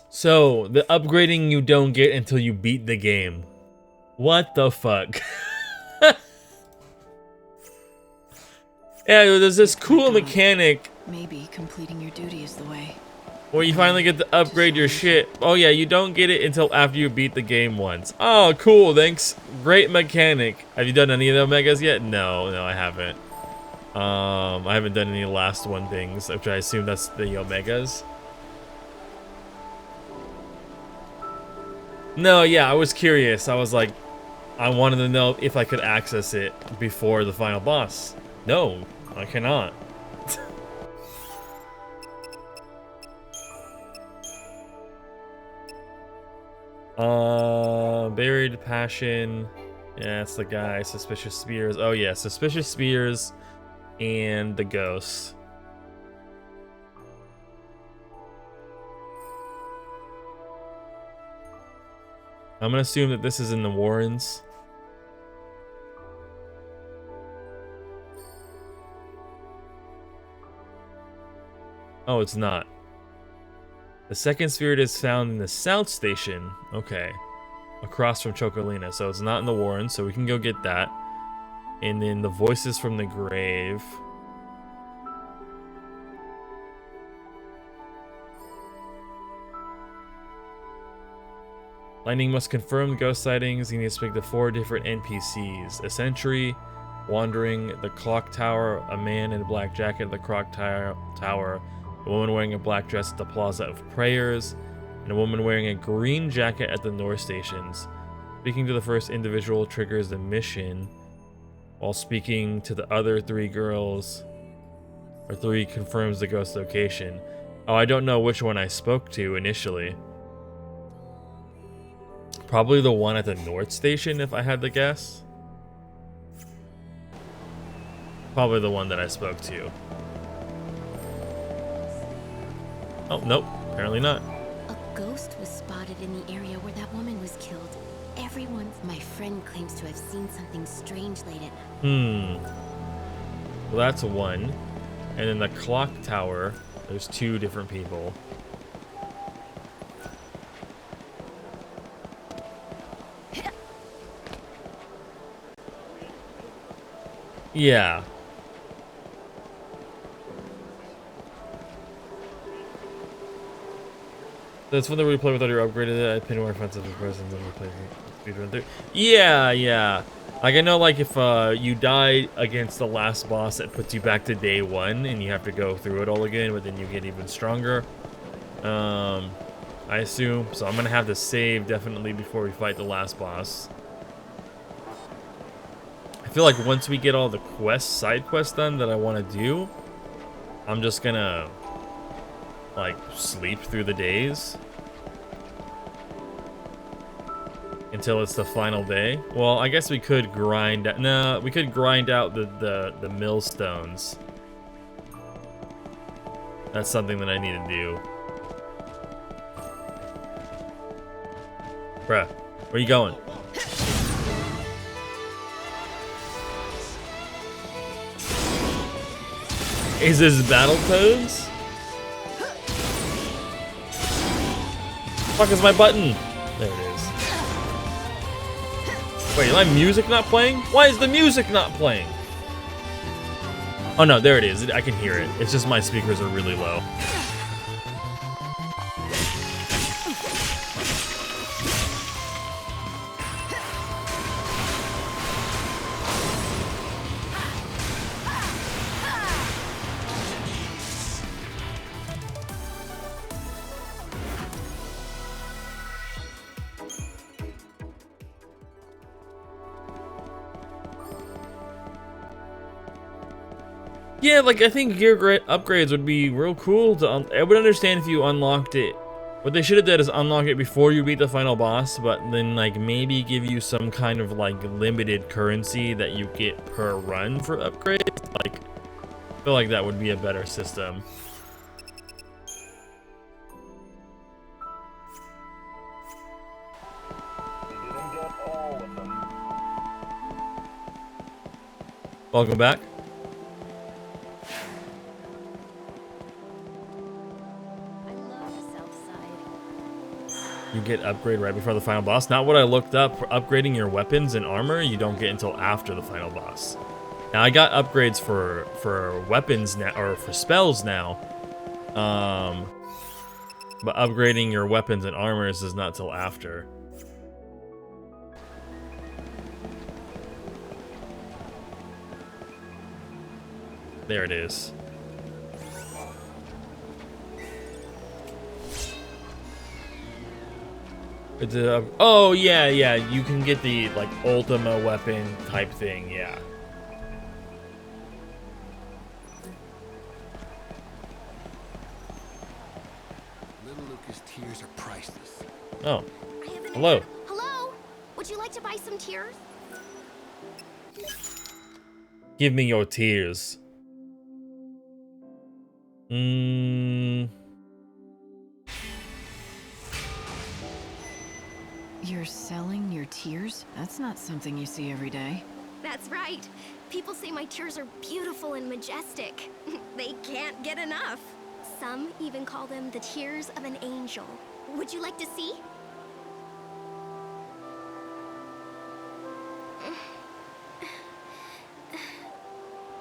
So, the upgrading you don't get until you beat the game. What the fuck? Yeah, there's this cool mechanic Maybe completing your duty is the way. where you finally get to upgrade your shit. Oh yeah, you don't get it until after you beat the game once. Oh, cool, thanks. Great mechanic. Have you done any of the Omegas yet? No, I haven't. I haven't done any last one things, which I assume that's the Omegas. No, yeah, I was curious. I was like, I wanted to know if I could access it before the final boss. No, I cannot. Buried Passion. Yeah, it's the guy. Suspicious Spears. Oh yeah, Suspicious Spears and the Ghosts. I'm gonna assume that this is in the Warrens. Oh, it's not. The second spirit is found in the South Station. Okay. Across from Chocolina. So it's not in the Warrens, so we can go get that. And then the Voices from the Grave. Lightning must confirm the ghost sightings. You need to speak to 4 different NPCs. A sentry, wandering the clock tower, a man in a black jacket at the clock tower, a woman wearing a black dress at the Plaza of Prayers, and a woman wearing a green jacket at the North Stations. Speaking to the first individual triggers the mission, while speaking to the other 3 girls, or 3 confirms the ghost location. Oh, I don't know which one I spoke to initially. Probably the one at the North Station, if I had to guess. Probably the one that I spoke to. Oh, nope. Apparently not. A ghost was spotted in the area where that woman was killed. My friend claims to have seen something strange late at night. Well, that's 1. And in the clock tower, there's 2 different people. Yeah. That's when the replay without your upgraded it. I pin more offensive presence than replay speedrun 3. Yeah. Like I know, like if you die against the last boss, it puts you back to day 1, and you have to go through it all again. But then you get even stronger. I assume. So I'm gonna have to save definitely before we fight the last boss. I feel like once we get all the side quests done that I want to do, I'm just gonna like sleep through the days until it's the final day. Well, I guess we could grind out. No, we could grind out the millstones. That's something that I need to do. Bruh, where you going? Is this Battletoads? Fuck is my button? There it is. Wait, is my music not playing? Why is the music not playing? Oh no, there it is. I can hear it. It's just my speakers are really low. Yeah, like I think gear upgrades would be real cool to I would understand if you unlocked it. What they should have done is unlock it before you beat the final boss, but then like maybe give you some kind of like limited currency that you get per run for upgrades. Like I feel like that would be a better system. Welcome back. You get upgrade right before the final boss. Not what I looked up. For upgrading your weapons and armor, you don't get until after the final boss. Now I got upgrades for weapons now, or for spells now. But upgrading your weapons and armors is not till after. There it is. It's a, oh yeah, yeah, you can get the like Ultima weapon type thing, yeah. Little Lucas tears are priceless. Oh, hello. Hello? Would you like to buy some tears? Give me your tears. You're selling your tears? That's not something you see every day. That's right. People say my tears are beautiful and majestic. They can't get enough. Some even call them the tears of an angel. Would you like to see?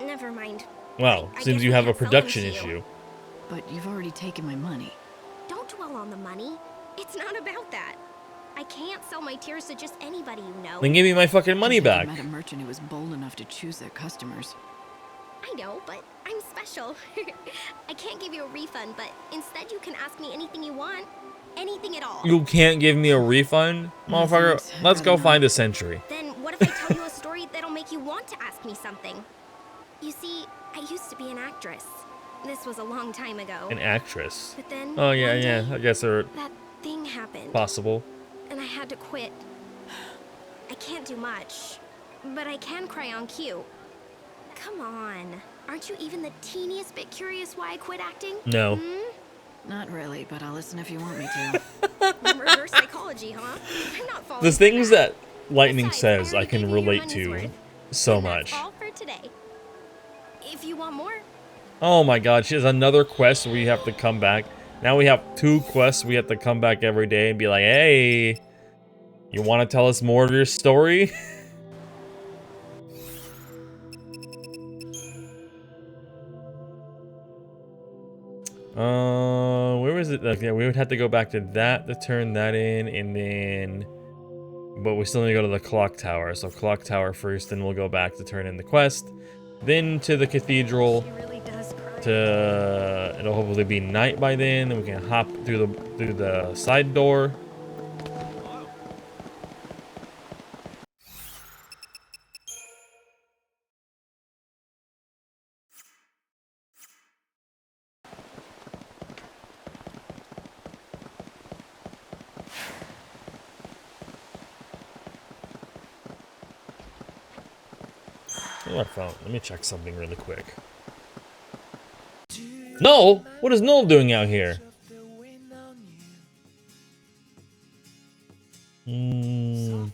Never mind. Well, I seems guess you I have a can't sell them production to you. issue. But you've already taken my money. Don't dwell on the money. It's not about that. I can't sell my tears to just anybody you know. Then give me my fucking money back. I met a merchant who was bold enough to choose their customers. I know, but I'm special. I can't give you a refund, but instead you can ask me anything you want. Anything at all. You can't give me a refund? Motherfucker, thanks. let's go Rather find not. a sentry. Then what if I tell you a story that'll make you want to ask me something? You see, I used to be an actress. This was a long time ago. An actress. But then, Oh yeah, one yeah, day, I guess they're that thing happened. possible. And I had to quit. I can't do much, but I can cry on cue. Come on. Aren't you even the teeniest bit curious why I quit acting? No. Not really, but I'll listen if you want me to. Reverse psychology, huh? I'm not falling The for things that. that Lightning Besides, says I I already can gave you your relate money's to worth. so And much. that's all for today. If you want more, Oh my god, she has another quest where you have to come back. Now we have 2 quests we have to come back every day and be like, hey, you want to tell us more of your story? Where was it? Okay, we would have to go back to that to turn that in, and then... But we still need to go to the clock tower. So clock tower first, then we'll go back to turn in the quest. Then to the cathedral. It'll hopefully be night by then, and we can hop through the side door. Oh, my phone. Let me check something really quick. Null? What is Null doing out here? Do you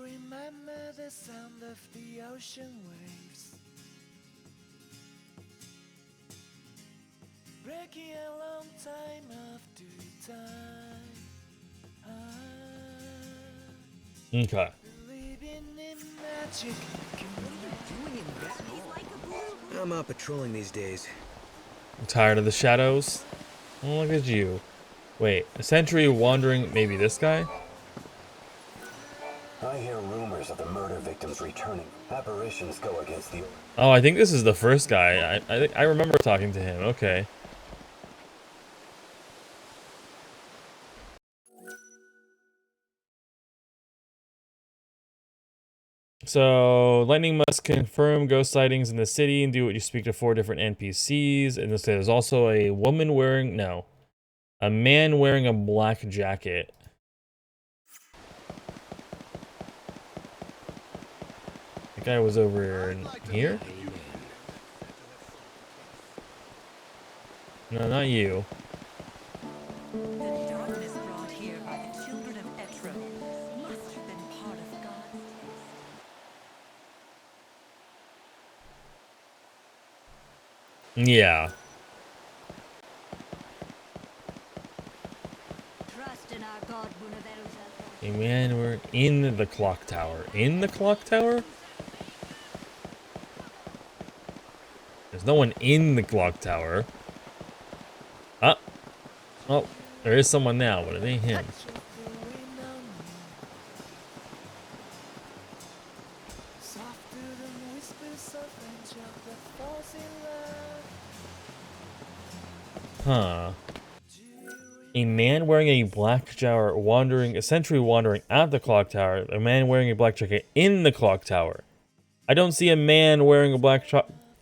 remember the sound of the ocean waves? Breaking a long time after time. Okay. I'm out patrolling these days. I'm tired of the shadows. Oh, look at you. Wait, a sentry wandering. Maybe this guy? I hear rumors of the murder victims returning. Apparitions go against the... Oh, I think this is the first guy. I remember talking to him. Okay. So, Lightning must confirm ghost sightings in the city and do what you speak to 4 different NPCs. And there's also a woman wearing... No. A man wearing a black jacket. The guy was over here? No, not you. The darkness brought here by the children of XIII must have been part of God's Yeah. Trust in our A man, we're in the clock tower. In the clock tower? There's no one in the clock tower. Ah. Oh, there is someone now, but it ain't him. Huh. A man wearing a black shower wandering, essentially wandering at the clock tower. A man wearing a black jacket in the clock tower. I don't see a man wearing a black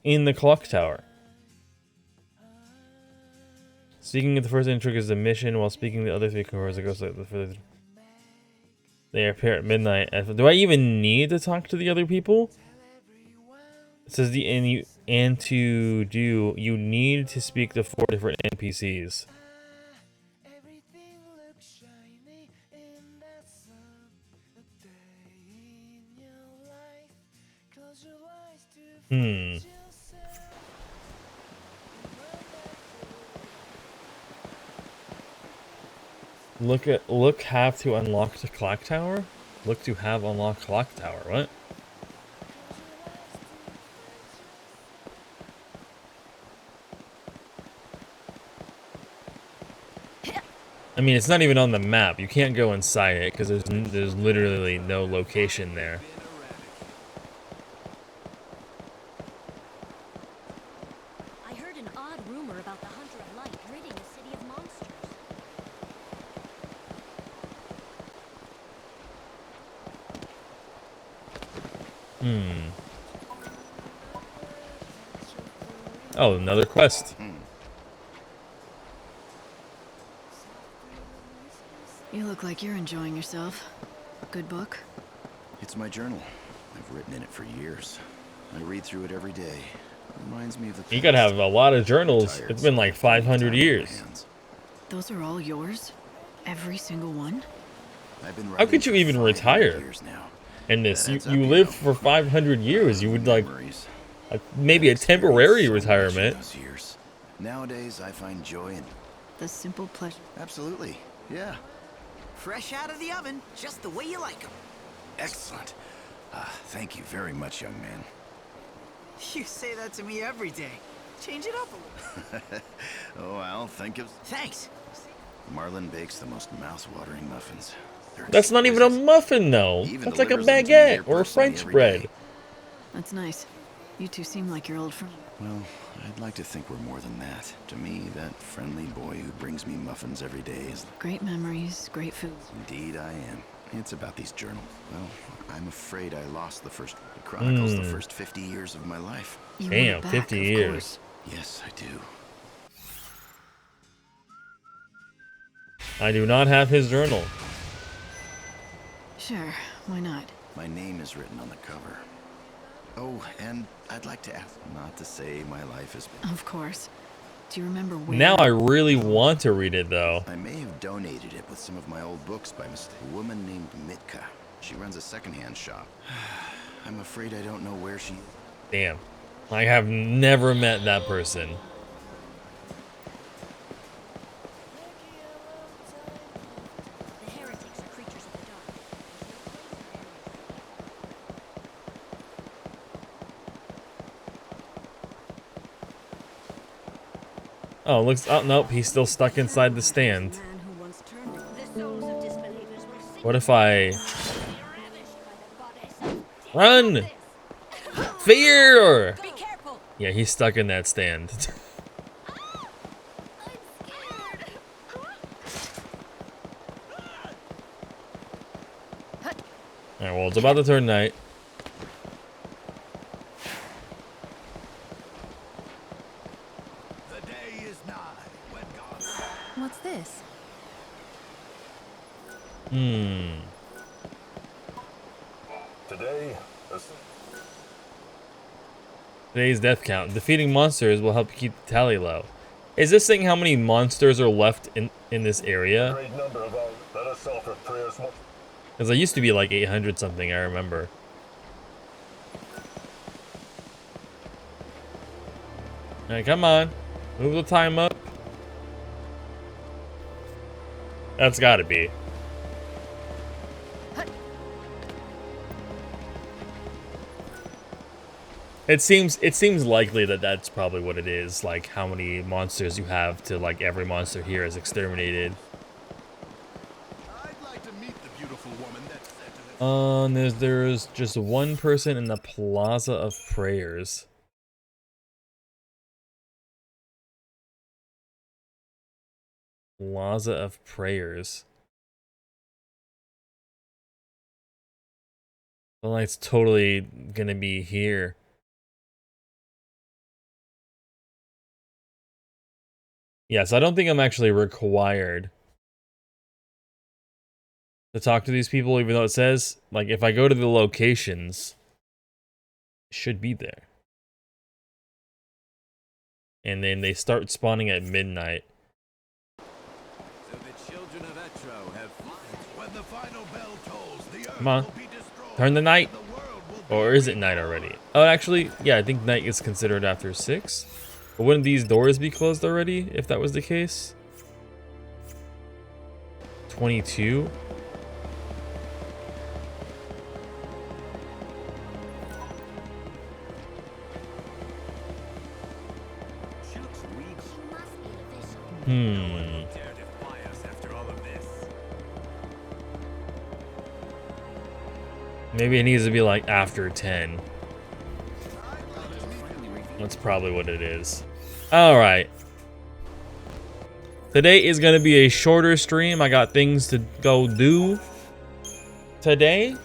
in the clock tower. Speaking of the first intro is the mission, while speaking the other three covers, it goes like the further. They appear at midnight. Do I even need to talk to the other people? It says and to do, you need to speak to 4 different NPCs. Look have to unlock the clock tower? Look to have unlocked clock tower, what? I mean, it's not even on the map. You can't go inside it because there's literally no location there. I heard an odd rumor about the Hunter of Light ridding the city of monsters. Oh, another quest. You look like you're enjoying yourself. Good book? It's my journal. I've written in it for years. I read through it every day. Reminds me of the past. You gotta have a lot of journals. It's been like 500 years. Those are all yours? Every single one? How could you even retire in this? You live for 500 years. You would like maybe a temporary retirement. Nowadays, I find joy in the simple pleasure. Absolutely, yeah. Fresh out of the oven, just the way you like them. Excellent. Thank you very much, young man. You say that to me every day. Change it up a little. Oh, I'll think of... Thanks. Marlin bakes the most mouth-watering muffins. That's not even a muffin, though. That's like a baguette or a French bread. That's nice. You two seem like your old friend. Well, I'd like to think we're more than that. To me, that friendly boy who brings me muffins every day is... Great memories, great food. Indeed I am. It's about these journals. Well, I'm afraid I lost the first... It chronicles the first 50 years of my life. Damn, 50 years. Yes, I do. I do not have his journal. Sure, why not? My name is written on the cover. Oh, and I'd like to ask not to say my life has been... Of course. Do you remember where... Now I really want to read it, though. I may have donated it with some of my old books by mistake. A woman named Mitka. She runs a secondhand shop. I'm afraid I don't know where she is. Damn. I have never met that person. The heretics are creatures of the dark. Oh, looks. Oh, nope. He's still stuck inside the stand. What if I... Run! Fear! Yeah, he's stuck in that stand. Alright, well, it's about to turn night. What's this? Today's death count. Defeating monsters will help you keep the tally low. Is this saying how many monsters are left in this area? Because I used to be like 800 something, I remember. Alright, come on. Move the time up. That's gotta be. It seems likely that that's probably what it is. Like how many monsters you have to like every monster here is exterminated. There's just one person in the Plaza of Prayers. Plaza of Prayers. The light's totally gonna be here. Yes, I don't think I'm actually required to talk to these people, even though it says, like, if I go to the locations, it should be there. And then they start spawning at midnight. So the children of Etro have when the final bell tolls, the earth Come on. Turn the night. Or is it night already? Oh, actually, yeah, I think night is considered after 6. But wouldn't these doors be closed already, if that was the case? 22? Maybe it needs to be like after 10. That's probably what it is. Alright. Today is going to be a shorter stream. I got things to go do today.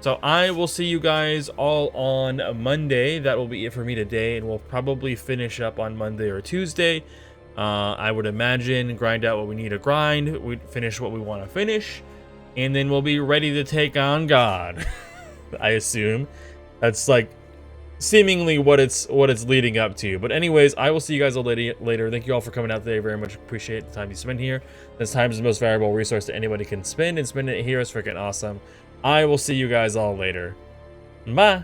So I will see you guys all on Monday. That will be it for me today. And we'll probably finish up on Monday or Tuesday. I would imagine grind out what we need to grind. We finish what we want to finish. And then we'll be ready to take on God. I assume. That's like seemingly what it's leading up to. But anyways, I will see you guys all later. Thank you all for coming out today. Very much appreciate the time you spend here. This time is the most valuable resource that anybody can spend, and spending it here is freaking awesome. I will see you guys all later. Bye.